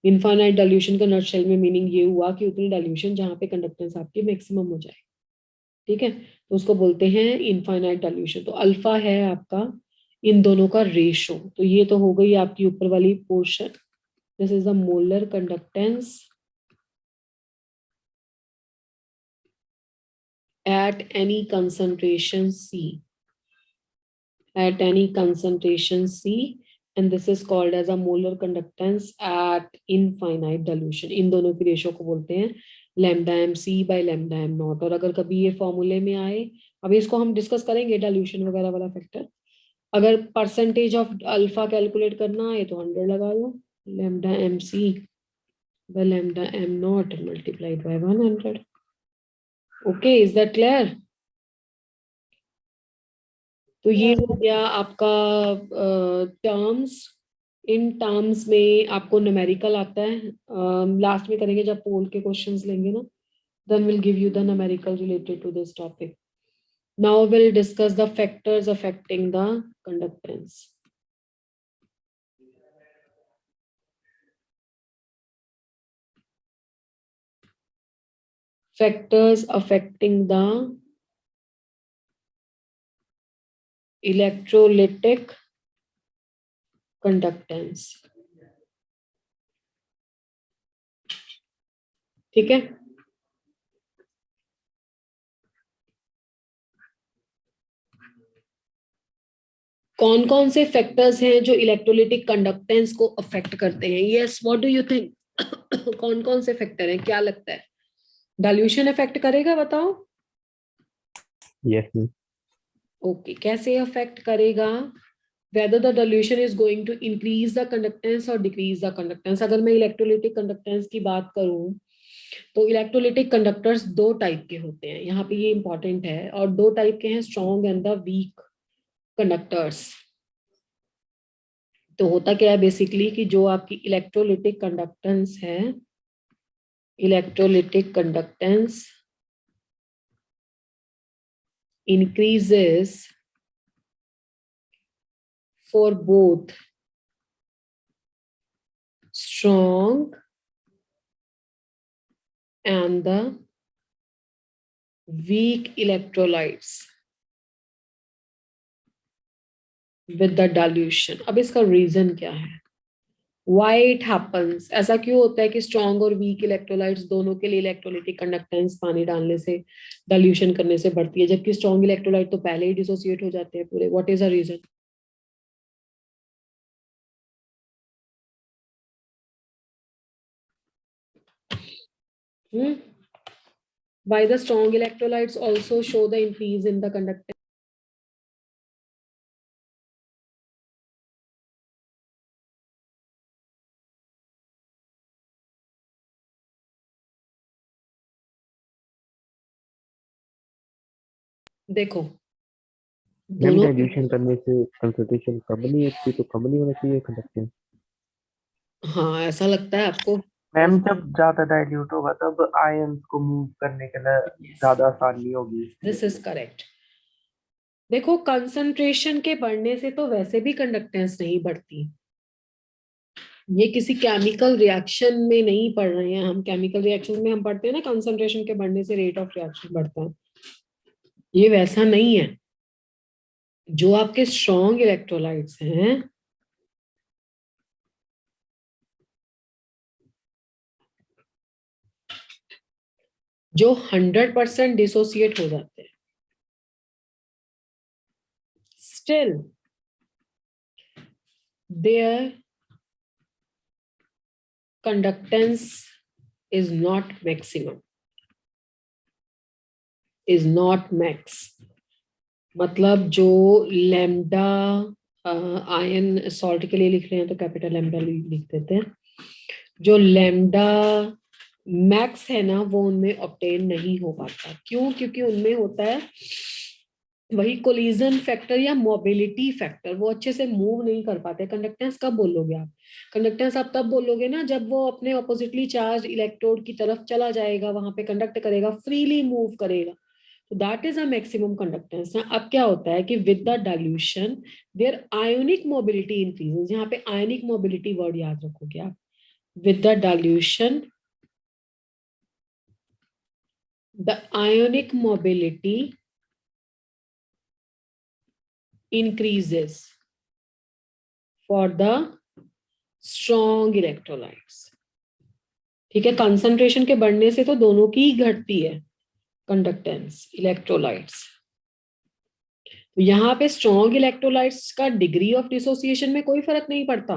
इनफाइनाइट डाइल्यूशन का नटशेल में मीनिंग ये हुआ कि उतनी डाइल्यूशन जहाँ पे कंडक्टेंस आपकी मैक्सिमम हो जाए। ठीक है, तो उसको बोलते हैं इनफाइनाइट डाइल्यूशन। तो अल्फा है आपका इन दोनों का रेशो। तो ये तो हो गई आपकी ऊपर वाली portion, this is the molar conductance at any concentration C, at any concentration C, and this is called as a molar conductance at infinite dilution. इन दोनों की रेशो को बोलते हैं lambda M C by lambda M naught. और अगर कभी ये फॉर्मूले में आए, अभी इसको हम डिस्कस करेंगे डाइल्यूशन वगैरह वाला फैक्टर, अगर परसेंटेज ऑफ अल्फा कैलकुलेट करना है तो 100 लगा दो, lambda M C by lambda M naught multiplied by 100। Okay, is that clear? तो ये हो गया आपका टर्म्स। इन टर्म्स में आपको न्यूमेरिकल आता है, लास्ट में करेंगे जब पोल के क्वेश्चंस लेंगे ना, then will give you the numerical related to this topic. Now will discuss the factors affecting the conductance. Factors affecting the electrolytic conductance। ठीक है, कौन कौन से फैक्टर्स हैं जो इलेक्ट्रोलिटिक कंडक्टेंस को अफेक्ट करते हैं? Yes, what do you think? कौन कौन से फैक्टर हैं, क्या लगता है? डाइल्यूशन अफेक्ट करेगा, बताओ। Yes ma'am. ओके, कैसे अफेक्ट करेगा? whether the dilution is going to increase the conductance or decrease the conductance। अगर मैं इलेक्ट्रोलिटिक कंडक्टेंस की बात करूं तो इलेक्ट्रोलिटिक कंडक्टर्स दो टाइप के होते हैं, यहाँ पे ये इंपॉर्टेंट है, और दो टाइप के हैं, strong and the weak conductors. तो होता क्या है बेसिकली कि जो आपकी इलेक्ट्रोलिटिक कंडक्टेंस है, electrolytic conductance increases for both strong and the weak electrolytes with the dilution। अब इसका रीजन क्या है, why it happens? ऐसा क्यों होता है कि स्ट्रॉन्ग और वीक इलेक्ट्रोलाइट्स दोनों के लिए इलेक्ट्रोलिटिक कंडक्टेंस पानी डालने से, डाइल्यूशन करने से बढ़ती है, जबकि स्ट्रॉन्ग इलेक्ट्रोलाइट तो पहले ही डिसोसिएट हो जाते हैं पूरे? What is the reason? Why the strong electrolytes also show the increase in the conductance? देखो मैम दोनों, डाइल्यूशन करने से कंसंट्रेशन कम नहीं होती, तो कम नहीं होना चाहिए कंडक्टेंस? हाँ ऐसा लगता है आपको? मैम जब ज्यादा डाइल्यूट होगा तब आयंस को मूव करने के लिए ज्यादा आसानी होगी। This is correct. देखो कंसंट्रेशन के बढ़ने से तो वैसे भी कंडक्टेंस नहीं बढ़ती, ये किसी केमिकल रिएक्शन में नहीं पढ़ रहे हैं हम। केमिकल रिएक्शन में हम पढ़ते हैं ना, कंसंट्रेशन के बढ़ने से रेट ऑफ रिएक्शन बढ़ता है, ये वैसा नहीं है। जो आपके स्ट्रॉन्ग इलेक्ट्रोलाइट्स हैं, जो 100% डिसोसिएट हो जाते हैं, still there conductance is not maximum, is not max। मतलब जो लैम्डा आयन सॉल्ट के लिए लिख रहे हैं तो कैपिटल लैम्डा लिख देते हैं, जो लैम्डा मैक्स है ना वो उनमें ऑब्टेन नहीं हो पाता। क्यों? क्योंकि उनमें होता है वही कोलिजन फैक्टर या मोबिलिटी फैक्टर, वो अच्छे से मूव नहीं कर पाते। कंडक्टेंस कब बोलोगे आप? कंडक्टेंस आप तब बोलोगे ना जब वो अपने ऑपोजिटली चार्ज इलेक्ट्रोड की तरफ चला जाएगा, वहां पे कंडक्ट करेगा, फ्रीली मूव करेगा, तो that is a maximum conductance ना। अब क्या होता है कि with the dilution there ionic mobility increases. यहाँ पे आयोनिक मोबिलिटी वर्ड याद रखोगे आप। With the dilution the ionic mobility increases for the strong electrolytes। ठीक है, कंसंट्रेशन के बढ़ने से तो दोनों की ही घटती है कंडक्टेंस, इलेक्ट्रोलाइट्स। यहाँ पे स्ट्रॉन्ग इलेक्ट्रोलाइट्स का डिग्री ऑफ डिसोसिएशन में कोई फर्क नहीं पड़ता।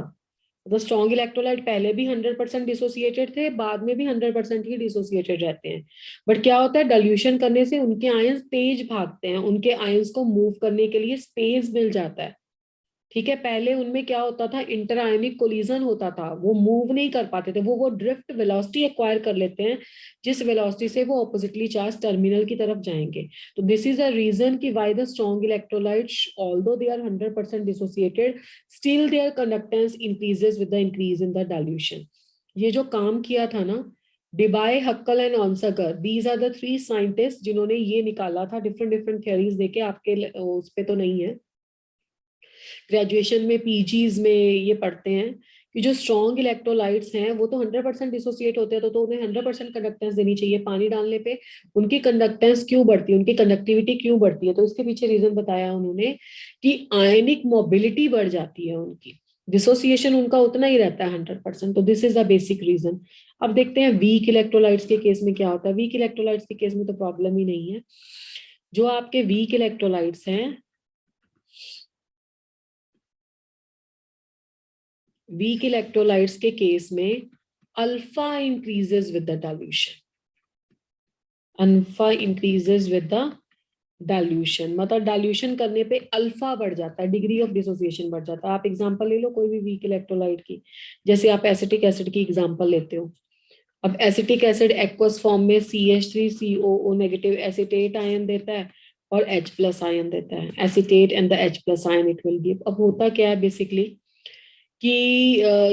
तो स्ट्रॉन्ग इलेक्ट्रोलाइट पहले भी 100% डिसोसिएटेड थे, बाद में भी 100% ही डिसोसिएटेड रहते हैं। बट क्या होता है, डाइल्यूशन करने से उनके आयंस तेज भागते हैं, उनके आयंस को मूव करने के लिए स्पेस मिल जाता है। ठीक है, पहले उनमें क्या होता था, इंटर आयनिक कोलिजन होता था, वो मूव नहीं कर पाते थे, वो ड्रिफ्ट वेलोसिटी एक्वायर कर लेते हैं, जिस वेलोसिटी से वो ऑपोजिटली चार्ज टर्मिनल की तरफ जाएंगे। तो दिस इज अ रीजन कि why the strong electrolytes although they are 100% dissociated, still their conductance increases with the increase in the dilution. ये जो काम किया था ना Debye, Huckel and Onsager, these are the 3 scientist जिन्होंने ये निकाला था। डिफरेंट डिफरेंट थ्योरीज देके, आपके उस पे तो नहीं है, ग्रेजुएशन में पीजीज में ये पढ़ते हैं कि जो स्ट्रॉन्ग इलेक्ट्रोलाइट्स हैं वो तो 100% डिसोसिएट होते हैं, तो उन्हें 100% कंडक्टेंस देनी चाहिए। पानी डालने पे उनकी कंडक्टेंस क्यों बढ़ती है, उनकी कंडक्टिविटी क्यों बढ़ती है? तो इसके पीछे रीजन बताया उन्होंने कि आयनिक मोबिलिटी बढ़ जाती है उनकी, डिसोसिएशन उनका उतना ही रहता है 100%। तो this is the basic reason. अब देखते हैं वीक इलेक्ट्रोलाइट्स के केस में क्या होता है। वीक इलेक्ट्रोलाइट्स के केस में तो प्रॉब्लम ही नहीं है। जो आपके वीक इलेक्ट्रोलाइट्स हैं, वीक इलेक्ट्रोलाइट्स के केस में alpha increases with the dilution, alpha increases with the dilution, मतलब डाइल्यूशन करने पे अल्फा बढ़ जाता है, डिग्री ऑफ डिसोसिएशन बढ़ जाता है। आप एग्जांपल ले लो कोई भी वीक इलेक्ट्रोलाइट की, जैसे आप एसिटिक एसिड की एग्जांपल लेते हो। अब एसिटिक एसिड एक्वस फॉर्म में CH3COO नेगेटिव एसिटेट आयन देता है और H+ आयन देता है, acetate and the H+ ion it will give. अब होता क्या है बेसिकली कि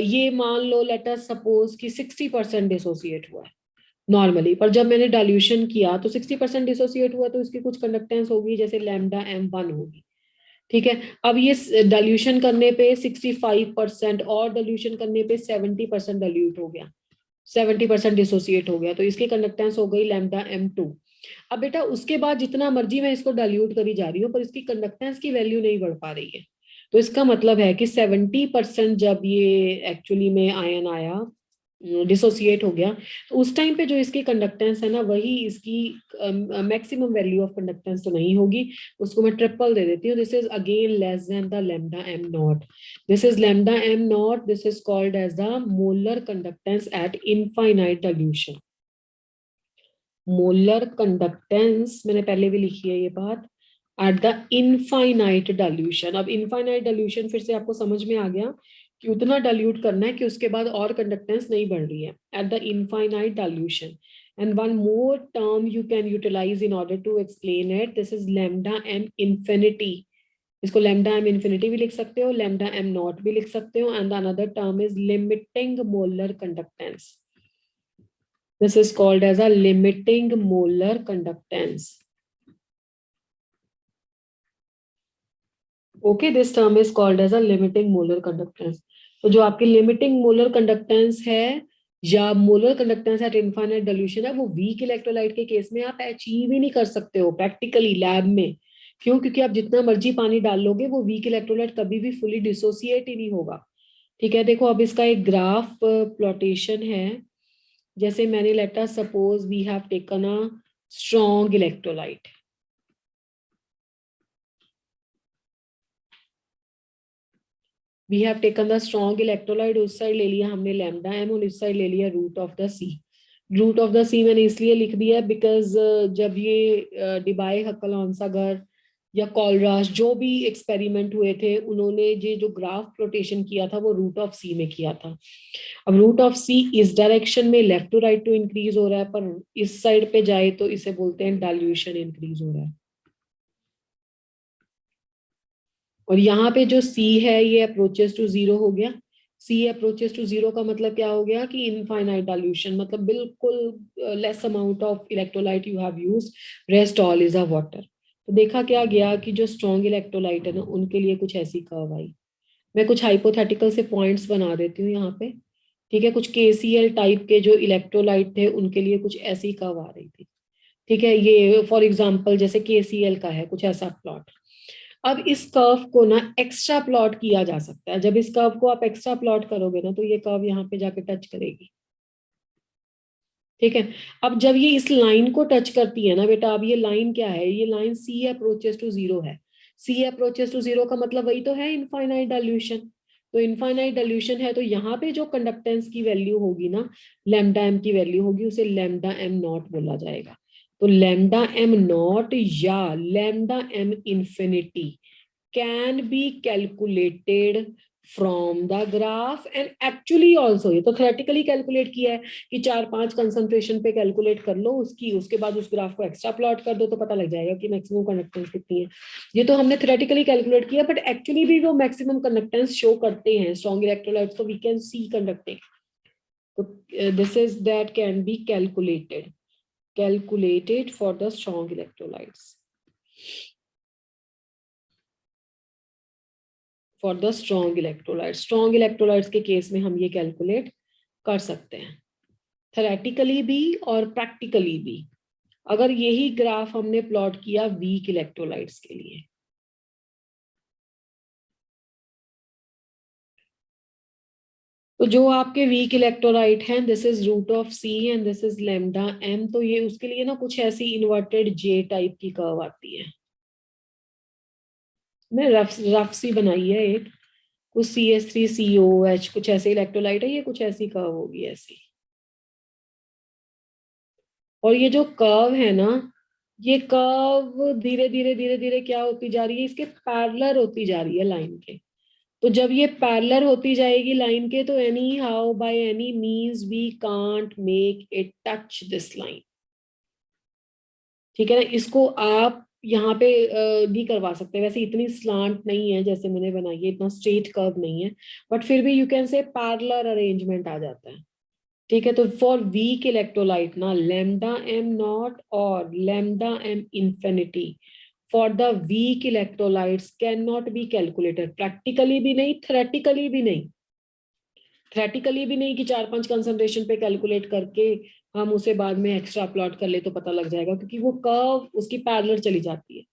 ये मान लो लेट अस सपोज कि 60% डिसोसिएट हुआ है नॉर्मली, पर जब मैंने डाइल्यूशन किया तो 60% डिसोसिएट हुआ, तो इसकी कुछ कंडक्टेंस होगी, जैसे लैम्डा M1 होगी। ठीक है, अब ये डाइल्यूशन करने पे 65% और डाइल्यूशन करने पे 70% डाइल्यूट हो गया, 70% डिसोसिएट हो गया, तो इसकी कंडक्टेंस हो गई लैम्डा M2। अब बेटा उसके बाद जितना मर्जी मैं इसको डाइल्यूट करी जा रही हूँ, पर इसकी कंडक्टेंस की वैल्यू नहीं बढ़ पा रही है। तो इसका मतलब है कि 70% जब ये एक्चुअली में आयन आया, डिसोसिएट हो गया, तो उस टाइम पे जो इसकी कंडक्टेंस है ना, वही इसकी मैक्सिमम वैल्यू ऑफ कंडक्टेंस तो नहीं होगी, उसको मैं ट्रिपल दे देती हूँ। This is again less than the lambda M0। This is lambda M0, this is called as the molar conductance at infinite dilution. Molar conductance मैंने पहले भी लिखी है ये बात, एट द इनफाइनाइट डाइल्यूशन। अब इनफाइनाइट डाइल्यूशन फिर से आपको समझ में आ गया कि उतना डाइल्यूट करना है कि उसके बाद और कंडक्टेंस नहीं बढ़ रही है, at the infinite dilution. And one more term you can utilise in order to explain it, this is lambda M infinity. इसको लैम्डा M इंफिनिटी भी लिख सकते हो, लैम्डा M0 भी लिख सकते हो, and another term is limiting molar conductance. This is called as a limiting molar conductance. Okay, this term is called as a limiting molar conductance. तो जो आपकी limiting molar conductance है या molar conductance at infinite dilution है, वो weak electrolyte के case में आप अचीव ही नहीं कर सकते हो प्रैक्टिकली लैब में। क्यों? क्योंकि आप जितना मर्जी पानी डाल लोगे, वो weak electrolyte कभी भी fully dissociate ही नहीं होगा। ठीक है, देखो अब इसका एक ग्राफ प्लॉटेशन है। जैसे मैंने let us suppose we have taken a strong electrolyte, we have taken the strong electrolyte, उस साइड ले लिया हमने लैम्डा M और इस साइड ले लिया root of the C. Root of the C मैंने इसलिए लिख दिया बिकॉज जब ये डिबाय, हक्कल, ऑन्सागर या कॉलराश जो भी एक्सपेरिमेंट हुए थे, उन्होंने ये जो ग्राफ प्लॉटेशन किया था वो रूट ऑफ सी में किया था। अब रूट ऑफ सी इस डायरेक्शन में left to right to increase हो रहा है, पर इस साइड पे जाए तो इसे बोलते हैं डाइल्यूशन इंक्रीज हो रहा है। और यहाँ पे जो C है ये अप्रोचेस टू जीरो हो गया। C अप्रोचेस टू जीरो का मतलब क्या हो गया कि इनफाइनाइट डाइल्यूशन, मतलब बिल्कुल less amount of electrolyte you have used, rest all is a water. तो देखा क्या गया कि जो स्ट्रॉन्ग इलेक्ट्रोलाइट है ना, उनके लिए कुछ ऐसी कर्व आई। मैं कुछ हाइपोथेटिकल से पॉइंट्स बना देती हूँ यहाँ पे। ठीक है, कुछ KCl टाइप के जो इलेक्ट्रोलाइट थे उनके लिए कुछ ऐसी कर्व आ रही थी। ठीक है, ये फॉर एग्जांपल जैसे KCl का है कुछ ऐसा प्लॉट। अब इस कर्व को ना एक्स्ट्रा प्लॉट किया जा सकता है। जब इस कर्व को आप एक्स्ट्रा प्लॉट करोगे ना, तो ये कर्व यहाँ पे जाके टच करेगी। ठीक है, अब जब ये इस लाइन को टच करती है ना बेटा, अब ये लाइन क्या है, ये line C approaches to zero है। C अप्रोचेस टू 0 का मतलब वही तो है इनफाइनाइट डाइल्यूशन। तो इनफाइनाइट डाइल्यूशन है तो यहाँ पे जो कंडक्टेंस की वैल्यू होगी ना, लैम्डा एम की वैल्यू होगी, उसे लैम्डा एम नॉट बोला जाएगा। तो लैम्डा एम नॉट या lambda M infinity can be calculated from the graph and actually also, ये तो थ्योरेटिकली कैलकुलेट किया है कि 4-5 कंसंट्रेशन पे कैलकुलेट कर लो उसकी, उसके बाद उस ग्राफ को एक्स्ट्रा प्लॉट कर दो तो पता लग जाएगा कि मैक्सिमम कंडक्टेंस कितनी है। ये तो हमने थ्योरेटिकली कैलकुलेट किया, बट एक्चुअली भी वो मैक्सिमम कंडक्टेंस शो करते हैं स्ट्रॉन्ग इलेक्ट्रोलाइट्स, तो वी कैन सी कंडक्टिंग। तो this is that can be calculated for the strong electrolytes. For the strong electrolytes, strong electrolytes के केस में हम ये कैलकुलेट कर सकते हैं थ्योरेटिकली भी और प्रैक्टिकली भी। अगर यही ग्राफ हमने प्लॉट किया वीक इलेक्ट्रोलाइट्स के लिए, तो जो आपके वीक इलेक्ट्रोलाइट हैं, this is root of C and this is lambda M, तो ये उसके लिए ना कुछ ऐसी इन्वर्टेड जे टाइप की कर्व आती है। मैं रफ सी बनाई है एक, कुछ CH3COH कुछ ऐसे इलेक्ट्रोलाइट है, ये कुछ ऐसी कर्व होगी ऐसी। और ये जो कर्व है ना, ये कर्व धीरे धीरे धीरे धीरे क्या होती जा रही है, इसके पैरेलल होती जा रही है लाइन के। तो जब ये पैरेलल होती जाएगी लाइन के, तो anyhow by any means we can't make it touch this line, ठीक है ना। इसको आप यहाँ पे नहीं करवा सकते, वैसे इतनी स्लांट नहीं है जैसे मैंने बनाई है, इतना स्ट्रेट कर्व नहीं है, बट फिर भी you can say parallel arrangement आ जाता है, ठीक है। तो फॉर वीक इलेक्ट्रोलाइट ना, लैम्डा एम नॉट और lambda M infinity for the weak electrolytes can not be calculated, practically भी नहीं, थ्योरेटिकली भी नहीं। थ्योरेटिकली भी नहीं कि 4-5 कंसंट्रेशन पे कैलकुलेट करके हम उसे बाद में एक्स्ट्रा प्लॉट कर ले तो पता लग जाएगा, क्योंकि वो कर्व उसकी पैरेलल चली जाती है।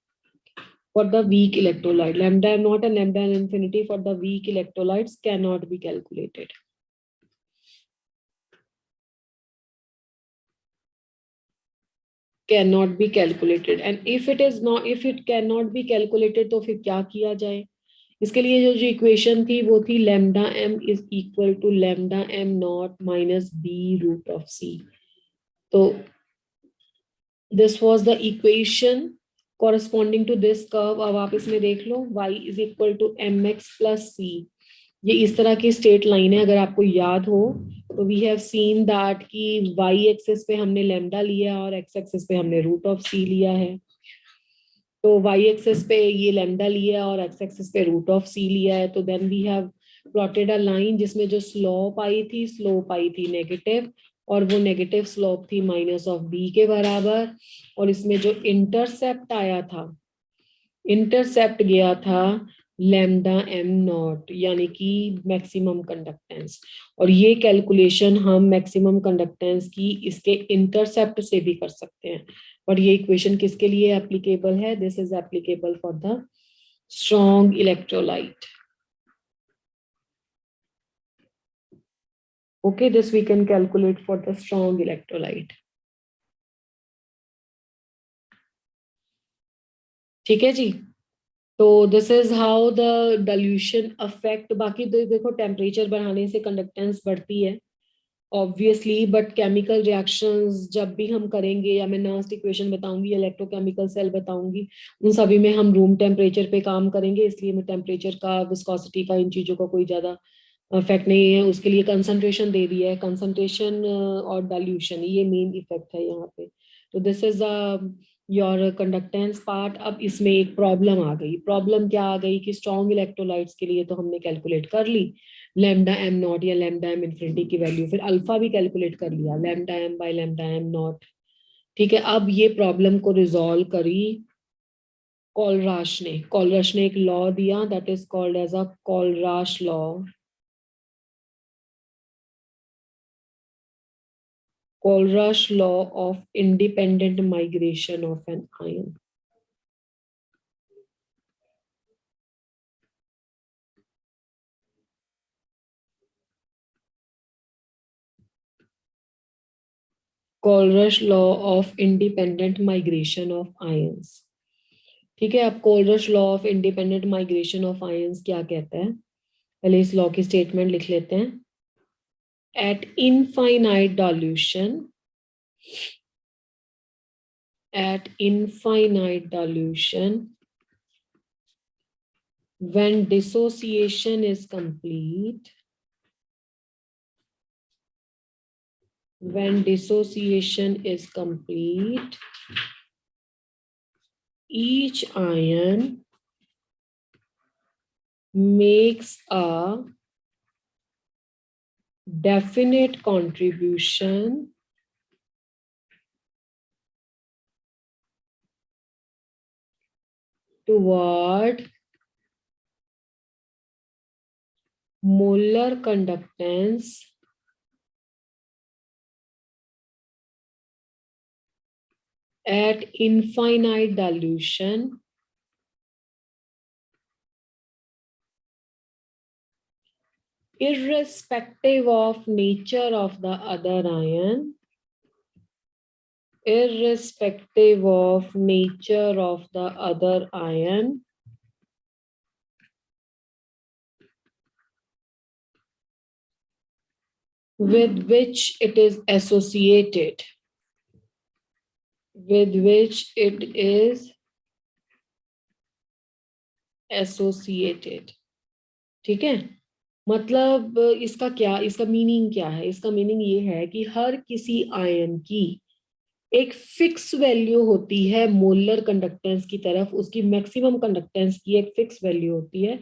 For the weak electrolyte lambda M naught and lambda M infinity for the weak electrolytes can not be calculated. cannot be calculated and if it cannot be calculated तो फिर क्या किया जाए। इसके लिए जो इक्वेशन थी वो थी lambda M is equal to lambda M naught minus B root of C. तो this was the equation corresponding to this curve. अब आप इसमें देख लो y is equal to M X plus C, ये इस तरह की स्ट्रेट लाइन है। अगर आपको याद हो तो वी हैव सीन दैट कि y एक्सिस पे हमने लैम्डा लिया और x एक्सिस पे हमने रूट ऑफ सी लिया है। तो y एक्सिस पे ये लैम्डा लिया और x एक्सिस पे रूट ऑफ सी लिया है। तो then we have plotted a line जिसमें जो स्लोप आई थी नेगेटिव, और वो नेगेटिव स्लोप थी माइनस ऑफ b के बराबर। और इसमें जो इंटरसेप्ट आया था, इंटरसेप्ट गया था लैम्डा एम नॉट, यानी कि मैक्सिमम कंडक्टेंस। और ये कैलकुलेशन हम मैक्सिमम कंडक्टेंस की इसके इंटरसेप्ट से भी कर सकते हैं। और ये इक्वेशन किसके लिए एप्लीकेबल है? This is applicable for the strong electrolyte. Okay, this we can calculate for the strong electrolyte. ठीक है जी। तो this is how the dilution affect. बाकी देखो टेम्परेचर बढ़ाने से कंडक्टेंस बढ़ती है ऑब्वियसली, बट केमिकल रिएक्शंस जब भी हम करेंगे, या मैं नेक्स्ट इक्वेशन बताऊंगी, इलेक्ट्रोकेमिकल सेल बताऊंगी, उन सभी में हम रूम टेम्परेचर पे काम करेंगे। इसलिए मैं टेम्परेचर का, विस्कोसिटी का, इन चीजों का कोई ज्यादा इफेक्ट नहीं है। उसके लिए कंसंट्रेशन दे दिया है, कंसंट्रेशन और डाइल्यूशन, ये मेन इफेक्ट है यहाँ पे। तो this is your conductance part. अब इसमें एक प्रॉब्लम आ गई। प्रॉब्लम क्या आ गई कि स्ट्रॉन्ग इलेक्ट्रोलाइट्स के लिए तो हमने कैलकुलेट कर ली लैम्डा एम नॉट या लैम्डा एम इन्फिनिटी की वैल्यू, फिर अल्फा भी कैलकुलेट कर लिया lambda M by lambda M naught, ठीक है। अब ये प्रॉब्लम को रिजॉल्व करी कॉलराश ने एक लॉ दिया, that is called as a Kohlrausch law. Colruy's law of independent migration of an ion. Colruy's law of independent migration of ions. ठीक है, अब Kohlrausch law of independent migration of ions क्या कहता है, पहले इस लॉ की स्टेटमेंट लिख लेते हैं. Eight infinite dilution, at infinite dilution, when dissociation is complete, each ion makes a definite contribution toward molar conductance at infinite dilution irrespective of nature of the other ion, irrespective of nature of the other ion, with which it is associated, with which it is associated. ठीक है, मतलब इसका क्या, इसका meaning क्या है, इसका meaning ये है कि हर किसी आयन की एक फिक्स वैल्यू होती है मोलर कंडक्टेंस की तरफ, उसकी मैक्सिमम कंडक्टेंस की एक फिक्स वैल्यू होती है,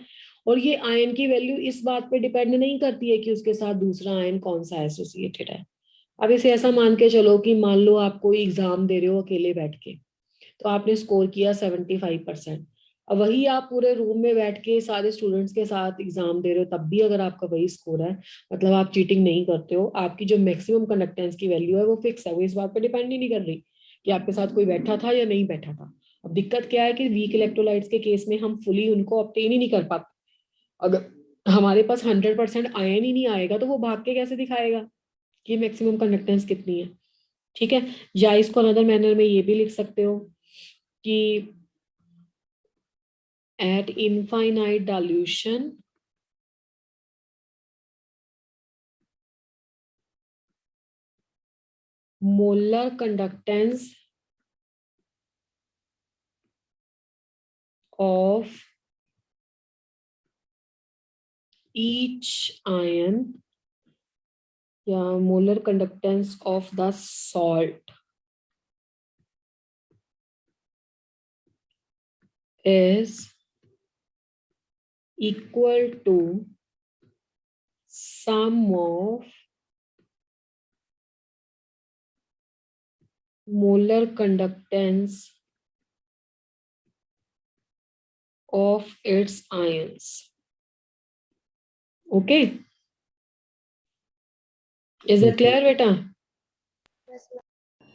और ये आयन की वैल्यू इस बात पे डिपेंड नहीं करती है कि उसके साथ दूसरा आयन कौन सा एसोसिएटेड है. अब इसे ऐसा मान के चलो कि मान लो आप कोई एग्जाम दे रहे हो अकेले बैठ के, तो आपने स्कोर किया 75%. अब वही आप पूरे रूम में बैठ के सारे स्टूडेंट्स के साथ एग्जाम दे रहे हो, तब भी अगर आपका वही स्कोर है, मतलब आप चीटिंग नहीं करते हो. आपकी जो मैक्सिमम कंडक्टेंस की वैल्यू है वो फिक्स है, वो इस बात पर डिपेंड ही नहीं कर रही कि आपके साथ कोई बैठा था या नहीं बैठा था. अब दिक्कत क्या है कि वीक इलेक्ट्रोलाइट्स के केस में हम फुली उनको ऑब्टेन ही नहीं कर पाते. अगर हमारे पास 100% आयन ही नहीं आएगा तो वो भाग के कैसे दिखाएगा कि मैक्सिमम कंडक्टेंस कितनी है. ठीक है, या इसको अनदर मैनर में ये भी लिख सकते हो कि at infinite dilution, molar conductance of each ion, या molar conductance of the salt is equal to sum of molar conductance of its ions. Okay, is it clear बेटा?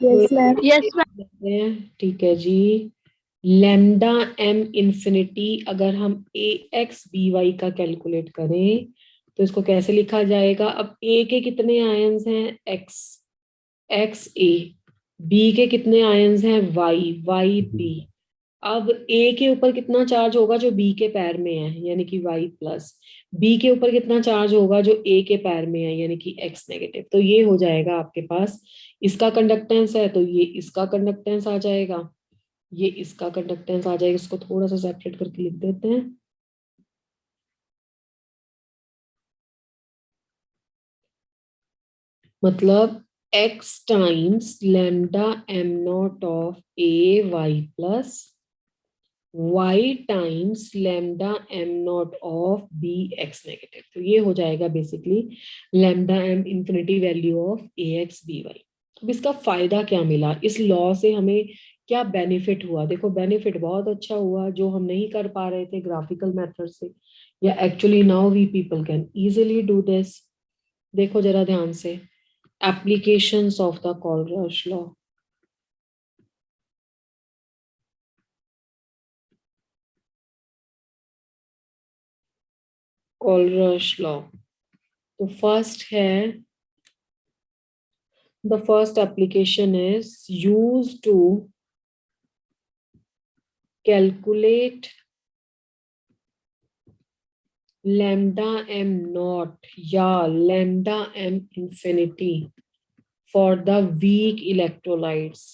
Yes, ma'am. Yes, ma'am. ठीक है जी. Lambda M infinity अगर हम ए X B Y का calculate करें तो इसको कैसे लिखा जाएगा. अब ए के कितने आयंस हैं, एक्स, एक्स ए. बी के कितने आयंस हैं, वाई, वाई बी. अब ए के ऊपर कितना चार्ज होगा जो बी के पैर में है, यानी कि वाई प्लस. बी के ऊपर कितना चार्ज होगा जो ए के पैर में है, यानी कि एक्स नेगेटिव. तो ये हो जाएगा आपके पास, इसका कंडक्टेंस है तो ये इसका कंडक्टेंस आ जाएगा, ये इसका कंडक्टेंस आ जाएगा. इसको थोड़ा सा सेपरेट करके लिख देते हैं. मतलब x times lambda M naught of A Y plus y times lambda M naught of B X negative. तो ये हो जाएगा basically lambda M infinity value of A X B Y. अब इसका फायदा क्या मिला, इस लॉ से हमें क्या बेनिफिट हुआ. देखो बेनिफिट बहुत अच्छा हुआ, जो हम नहीं कर पा रहे थे ग्राफिकल मेथड से, या actually now we people can easily do this. देखो जरा ध्यान से, applications of the Kohlrausch law. Kohlrausch law तो फर्स्ट है, the first application is used to calculate lambda m naught या lambda m infinity for the weak electrolytes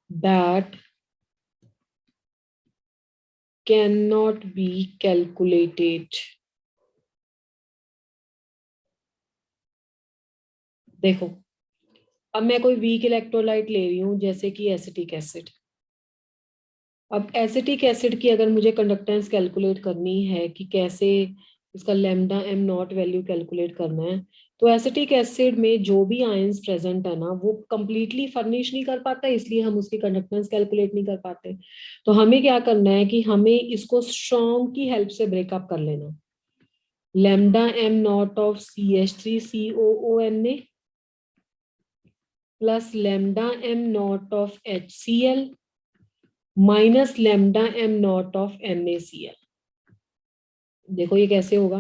that cannot be calculated. देखो, अब मैं कोई वीक इलेक्ट्रोलाइट ले रही हूं जैसे कि एसिटिक एसिड। अब एसिटिक एसिड की अगर मुझे कंडक्टेंस कैलकुलेट करनी है कि कैसे इसका lambda am not value calculate करना है, तो एसिटिक एसिड में जो भी आयंस प्रेजेंट है ना वो कंप्लीटली फर्निश नहीं कर पाता, इसलिए हम उसकी कंडक्टेंस कैलकुलेट नहीं कर पाते। तो हमें क्या करना है कि हमें इसको स्ट्रॉन्ग की हेल्प से ब्रेकअप कर लेना। Lambda M naught of CH3COONA plus lambda M naught of HCl minus lambda M naught of NaCl। देखो ये कैसे होगा,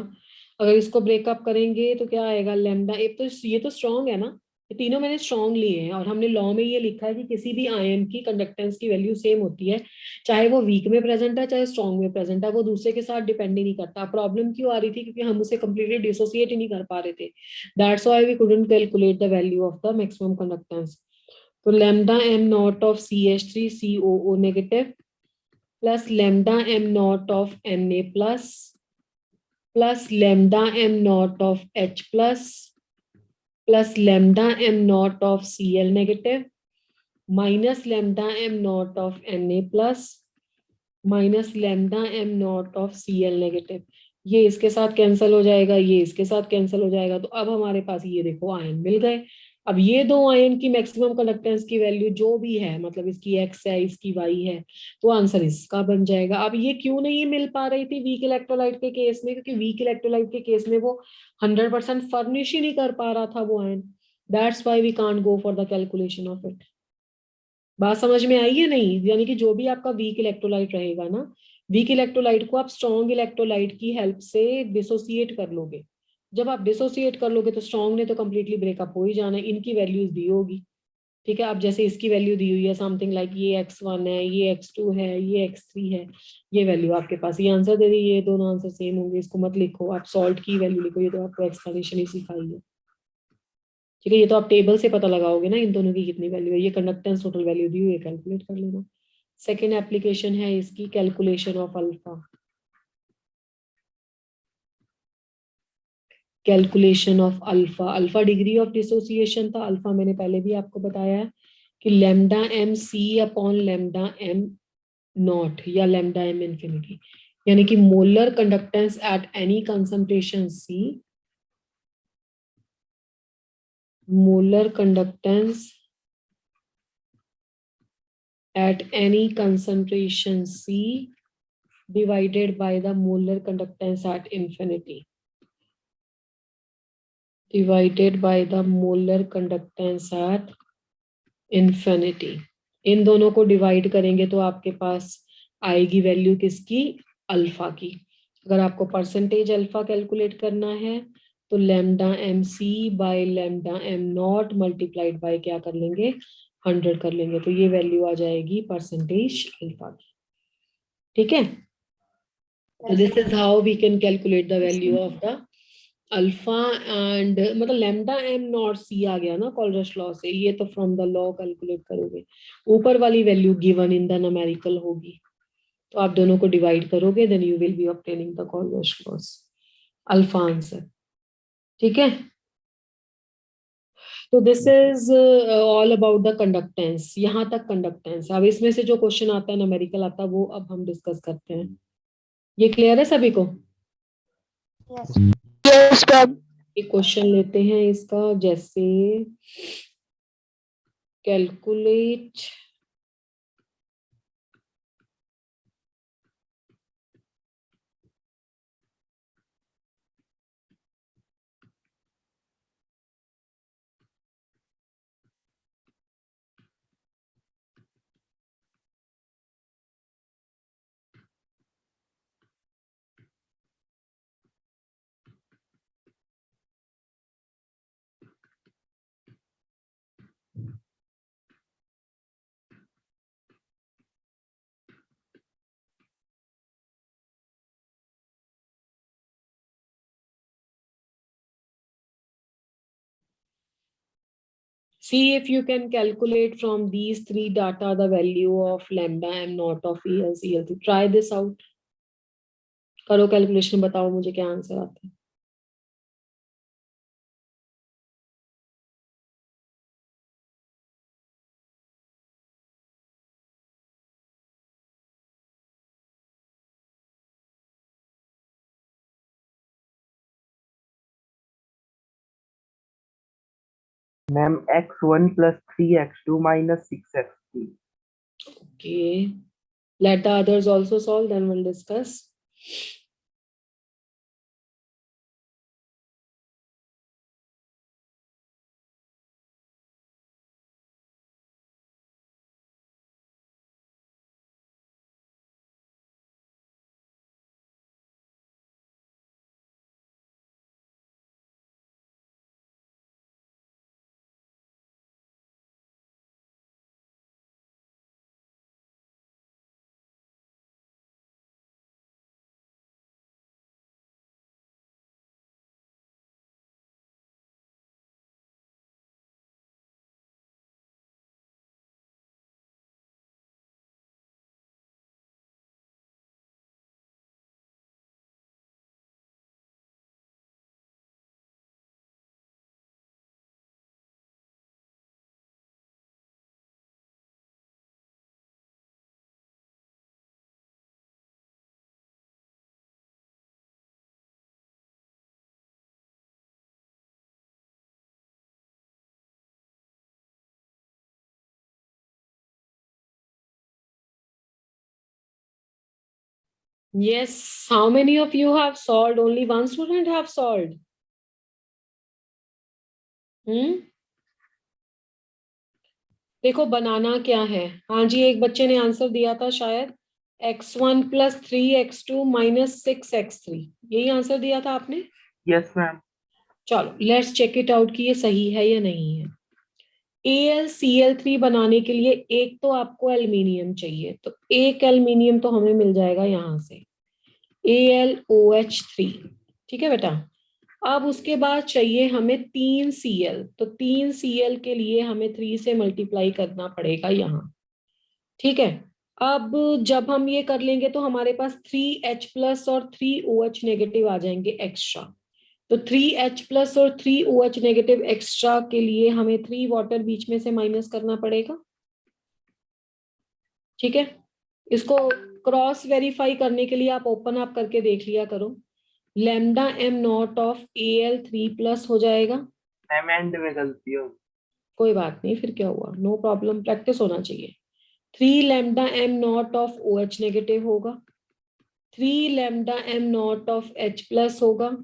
अगर इसको ब्रेकअप करेंगे तो क्या आएगा, लैम्डा एक तो ये तो स्ट्रॉन्ग है ना, ये तीनों मैंने स्ट्रॉन्ग लिए हैं और हमने लॉ में ये लिखा है कि किसी भी आयन की कंडक्टेंस की वैल्यू सेम होती है, चाहे वो वीक में प्रेजेंट है चाहे स्ट्रॉन्ग में प्रेजेंट है, वो दूसरे के साथ डिपेंड ही नहीं करता। प्रॉब्लम क्यों आ रही थी, क्योंकि हम उसे कंप्लीटली डिसोसिएट ही नहीं कर पा रहे थे। That's why we couldn't calculate the value of the maximum conductance. तो lambda M naught of CH3COO negative plus lambda M naught of Na plus lambda m naught of H plus lambda m naught of Cl negative minus lambda m naught of Na plus minus lambda m naught of Cl negative। ये इसके साथ cancel हो जाएगा, ये इसके साथ cancel हो जाएगा, तो अब हमारे पास ये देखो आयन मिल गए। अब ये दो आयन की मैक्सिमम कंडक्टेंस की वैल्यू जो भी है, मतलब इसकी x है इसकी y है, तो आंसर इसका बन जाएगा। अब ये क्यों नहीं मिल पा रही थी वीक इलेक्ट्रोलाइट के केस में, क्योंकि वीक इलेक्ट्रोलाइट के केस में वो 100% फर्निश ही नहीं कर पा रहा था वो ion. That's why we can't go for the calculation of it. बात समझ में आई है नहीं, यानी कि जो भी आपका वीक इलेक्ट्रोलाइट रहेगा ना, वीक इलेक्ट्रोलाइट को आप स्ट्रॉन्ग इलेक्ट्रोलाइट की हेल्प से डिसोसिएट कर लोगे। जब आप डिसोसिएट कर लोगे तो स्ट्रॉन्ग ने तो कंप्लीटली ब्रेकअप हो ही जाना है, इनकी वैल्यूज दी होगी। ठीक है, अब जैसे इसकी वैल्यू दी हुई है समथिंग लाइक ये x1 है, ये x2 है, ये x3 है, ये वैल्यू आपके पास, ये आंसर दे दी, ये दोनों आंसर सेम होंगे, इसको मत लिखो, आप सॉल्ट की वैल्यू लिखो, ये तो आपको एक्सप्लेनेशन ही सिखाई है। ठीक है, ये तो आप टेबल से पता लगाओगे ना इन दोनों की कितनी वैल्यू है, ये कंडक्टेंस टोटल वैल्यू दी हुई है, कैलकुलेट कर लेना। सेकेंड एप्लीकेशन है इसकी calculation of alpha. Calculation of alpha, alpha degree of dissociation था, अल्फा मैंने पहले भी आपको बताया है कि lambda M C upon lambda M naught या लैम्डा एम इंफिनिटी, यानी कि molar conductance at any concentration C, molar conductance at any concentration C divided by the molar conductance at infinity, divided by the molar conductance at infinity। इन दोनों को divide करेंगे तो आपके पास आएगी value किसकी, alpha की। अगर आपको परसेंटेज अल्फा कैलकुलेट करना है तो lambda M C by lambda M naught multiplied by क्या कर लेंगे, 100 कर लेंगे, तो ये वैल्यू आ जाएगी परसेंटेज अल्फा की। ठीक है, so this is how we can calculate the value of the alpha and मतलब लैम्डा एम नॉट सी आ गया ना कॉलरश लॉ से, ये तो फ्रॉम द लॉ कैलकुलेट करोगे, ऊपर वाली value given in the numerical होगी, तो आप दोनों को डिवाइड करोगे, then you will be obtaining the Kohlrausch law's alpha answer. ठीक है, तो this is all about the conductance, यहाँ तक कंडक्टेंस। अब इसमें से जो क्वेश्चन आता है न्यूमेरिकल आता है वो अब हम डिस्कस करते हैं। ये क्लियर है सभी को? Yes, ma'am. एक क्वेश्चन लेते हैं इसका, जैसे calculate See if you can calculate from these three data the value of lambda m naught of EL, CL3. Try this out. करो कैलकुलेशन, बताओ मुझे क्या आंसर आता है. Ma'am x1 plus 3x2 minus 6x3. Okay. Let the others also solve, then we'll discuss. Yes, how many of you have solved? Only one student have solved. देखो बनाना क्या है. हाँ जी, एक बच्चे ने आंसर दिया था शायद x1 plus 3x2 minus 6x3. यही आंसर दिया था आपने. Yes ma'am. चलो लेट्स चेक इट आउट कि ये सही है या नहीं है. AlCl3 बनाने के लिए एक तो आपको एल्यूमिनियम चाहिए, तो एक एल्यूमिनियम तो हमें मिल जाएगा यहां से AlOH3. ठीक है बेटा. अब उसके बाद चाहिए हमें 3Cl, तो 3Cl के लिए हमें 3 से मल्टीप्लाई करना पड़ेगा यहाँ. ठीक है. अब जब हम ये कर लेंगे तो हमारे पास 3H प्लस और 3OH नेगेटिव आ जाएंगे एक्स्ट्रा. तो 3H प्लस और 3OH नेगेटिव एक्स्ट्रा के लिए हमें 3 वाटर बीच में से माइनस करना पड़ेगा. ठीक है. इसको क्रॉस वेरीफाई करने के लिए आप ओपन अप करके देख लिया करो. Lambda M naught of Al3 plus हो जाएगा. मैम एंड में गलती हो. कोई बात नहीं, फिर क्या हुआ, नो प्रॉब्लम, प्रैक्टिस होना चाहिए. 3 lambda M naught of OH negative होगा. 3 lambda M naught of H plus होगा.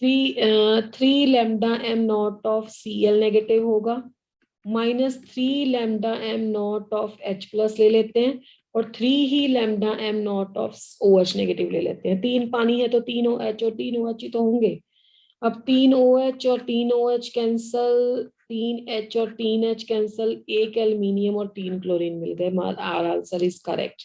3 lambda M naught of Cl negative होगा. -3 lambda M naught of H plus ले लेते हैं और 3 ही lambda M naught of OH negative ले लेते हैं. 3 पानी है तो 3 OH और 3 OH ही तो होंगे. अब 3 OH और 3 OH कैंसल, 3 H और 3 H कैंसल, एक एल्यूमिनियम और 3 क्लोरीन मिल गए. Our answer is correct.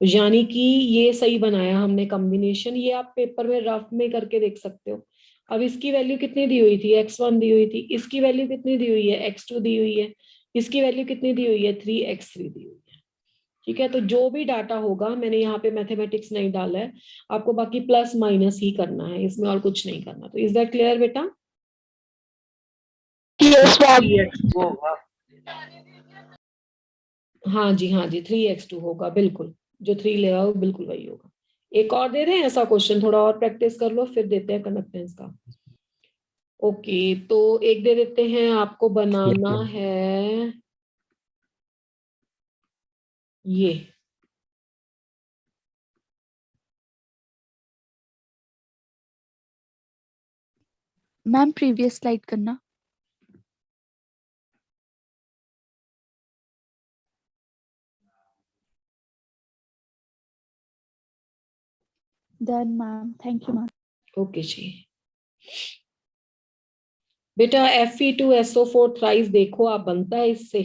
यानी कि ये सही बनाया हमने कॉम्बिनेशन. ये आप पेपर में रफ में करके देख सकते हो. अब इसकी वैल्यू कितनी दी हुई थी, x1 दी हुई थी. इसकी वैल्यू कितनी दी हुई है, x2 दी हुई है. इसकी वैल्यू कितनी दी हुई है, 3x3 दी हुई है. ठीक है. तो जो भी डाटा होगा, मैंने यहाँ पे मैथमेटिक्स नहीं डाला है, आपको बाकी प्लस माइनस ही करना है, इसमें और कुछ नहीं करना. तो इज दैट क्लियर बेटा? Yes, ma'am. 3x होगा. हाँ जी, हाँ जी, 3x2 होगा बिल्कुल. जो 3 ले आओ बिल्कुल वही होगा. एक और दे दें ऐसा क्वेश्चन, थोड़ा और प्रैक्टिस कर लो, फिर देते हैं कंडक्टेंस का. ओके, तो एक दे देते हैं आपको. बनाना ma'am. है ये. मैम प्रीवियस स्लाइड करना. Done ma'am, thank you ma'am. Okay जी. बेटा Fe2SO4 थ्राइस देखो आप, बनता है इससे.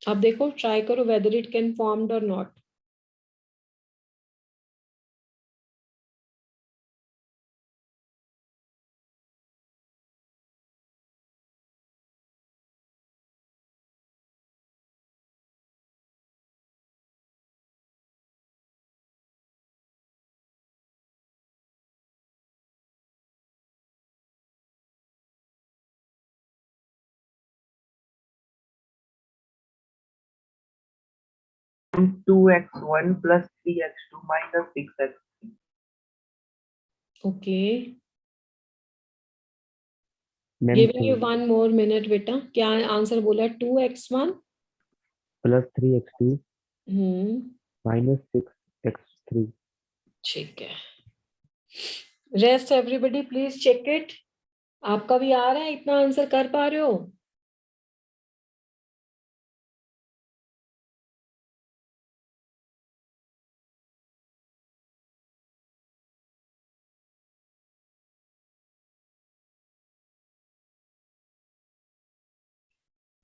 अब देखो, ट्राई करो वेदर इट कैन फॉर्म्ड और नॉट. हम 2x1 plus 3x2 minus 6x3. Okay, ma'am giving you 1 more minute बेटा. क्या आंसर बोला? 2x1. +3x2 हम्म, -6x3. ठीक है. Rest everybody please check it. आपका भी आ रहा है? इतना आंसर कर पा रहे हो?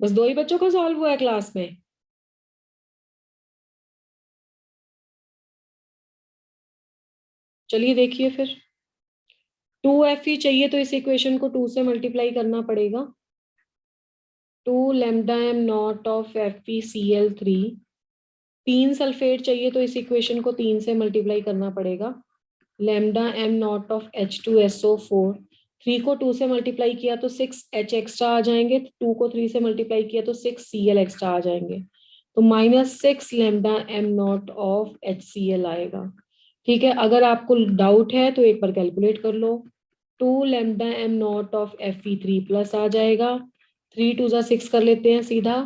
बस 2 ही बच्चों का सॉल्व हुआ है क्लास में? चलिए देखिए फिर. 2f चाहिए तो इस इक्वेशन को 2 से मल्टीप्लाई करना पड़ेगा. 2 λm naught of FeCl3. 3 sulphate चाहिए तो इस इक्वेशन को 3 से मल्टीप्लाई करना पड़ेगा. λm naught of H2SO4. 3 को 2 से मल्टीप्लाई किया तो 6H एक्स्ट्रा आ जाएंगे. 2 को 3 से मल्टीप्लाई किया तो 6Cl एक्स्ट्रा आ जाएंगे. तो -6 λm नॉट ऑफ HCl आएगा. ठीक है, अगर आपको डाउट है तो एक बार कैलकुलेट कर लो. 2 λm नॉट ऑफ Fe3+ आ जाएगा. 3 2 6 कर लेते हैं सीधा.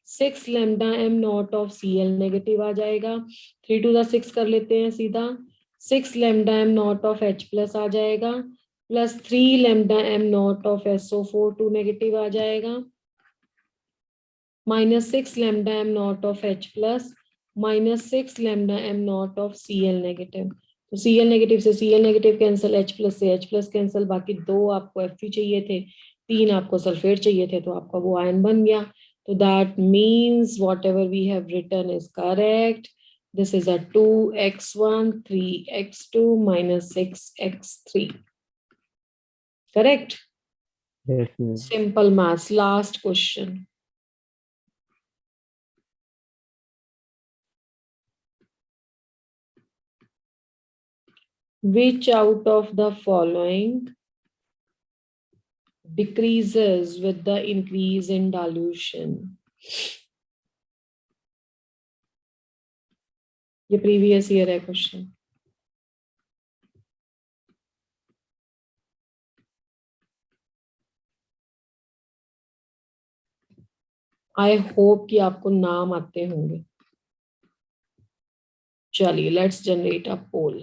6 λm naught of Cl negative आ जाएगा. 3 2 6 कर लेते हैं सीधा. 6 λm नॉट ऑफ H+ आ जाएगा. +3 λm naught of SO4 2 negative आ जाएगा. -6 λm naught of H+, -6 λm naught of Cl negative. तो Cl नेगेटिव से Cl नेगेटिव कैंसिल, H+ से H+ कैंसिल. बाकी 2 आपको Fe चाहिए थे, 3 आपको सल्फेट चाहिए थे, तो आपका वो आयन बन गया. तो that means whatever we have written is correct. This is a 2x1 3x2 -6x3. Correct? Yes, ma'am. Simple maths. Last question. Which out of the following decreases with the increase in dilution? ये previous year है question. I hope कि आपको नाम आते होंगे. चलिए, let's generate a poll.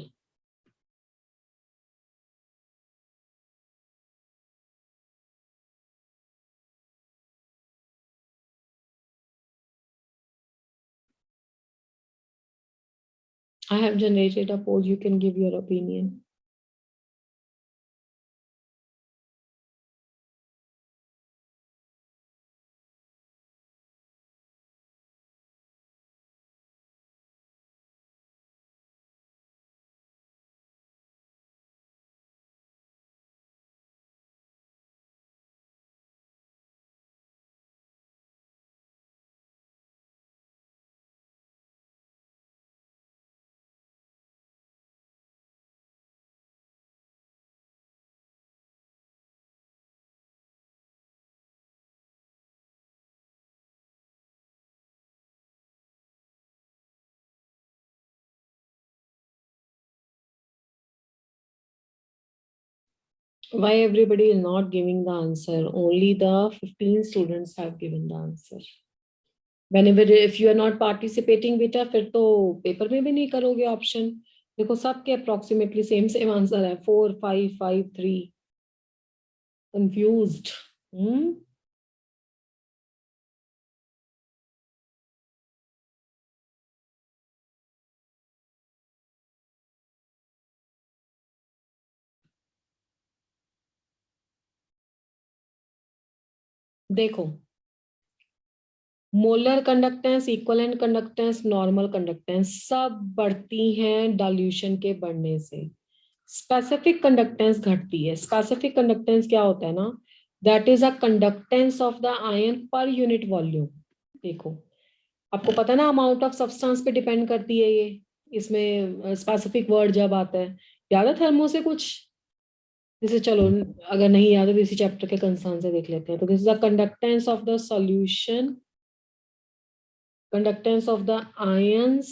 I have generated a poll. You can give your opinion. Why everybody is not giving the answer? Only the 15 students have given the answer. Whenever if you are not participating बेटा, फिर तो paper में भी नहीं करोगे option. देखो सबके approximately same same answer है. 4 5 5 3. कंफ्यूज्ड. देखो, molar conductance, equivalent conductance, normal conductance सब बढ़ती हैं डाइल्यूशन के बढ़ने से। स्पेसिफिक कंडक्टेंस घटती है। स्पेसिफिक कंडक्टेंस क्या होता है ना, that is a conductance of the ion per unit volume. देखो आपको पता है ना, अमाउंट ऑफ सब्सटेंस पे डिपेंड करती है ये, इसमें स्पेसिफिक वर्ड जब आता है। याद है थर्मो से कुछ? जैसे चलो अगर नहीं याद है तो इसी चैप्टर के कंसर्न से देख लेते हैं। तो this is the conductance of the solution, conductance of the ions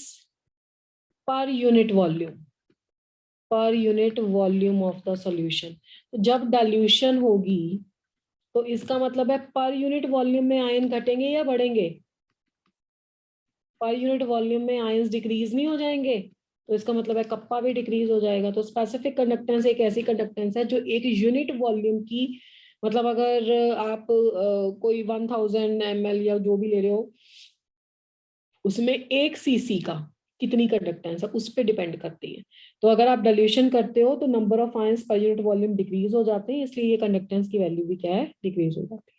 per unit volume, per unit volume of the solution. तो जब डाइल्यूशन होगी तो इसका मतलब है पर यूनिट वॉल्यूम में आयन घटेंगे या बढ़ेंगे? पर यूनिट वॉल्यूम में आयंस डिक्रीज नहीं हो जाएंगे, तो इसका मतलब है कप्पा भी डिक्रीज हो जाएगा। तो स्पेसिफिक कंडक्टेंस एक ऐसी कंडक्टेंस है जो एक यूनिट वॉल्यूम की, मतलब अगर आप कोई 1000 ml या जो भी ले रहे हो, उसमें 1 cc का कितनी कंडक्टेंस है उस पर डिपेंड करती है। तो अगर आप डाइल्यूशन करते हो तो number of ions per unit volume decrease हो जाते हैं, इसलिए ये कंडक्टेंस की वैल्यू भी क्या है, डिक्रीज हो जाती है।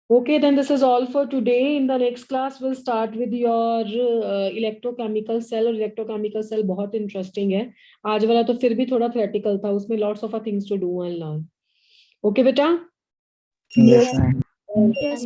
Okay, then this is all for today. In the next class, we'll start with your electrochemical cell. और electrochemical cell बहुत interesting है। आज वाला तो फिर भी थोड़ा theoretical था, उसमें lots of things to do and learn. Okay, बेटा? Yes, ma'am. Yes. Yes.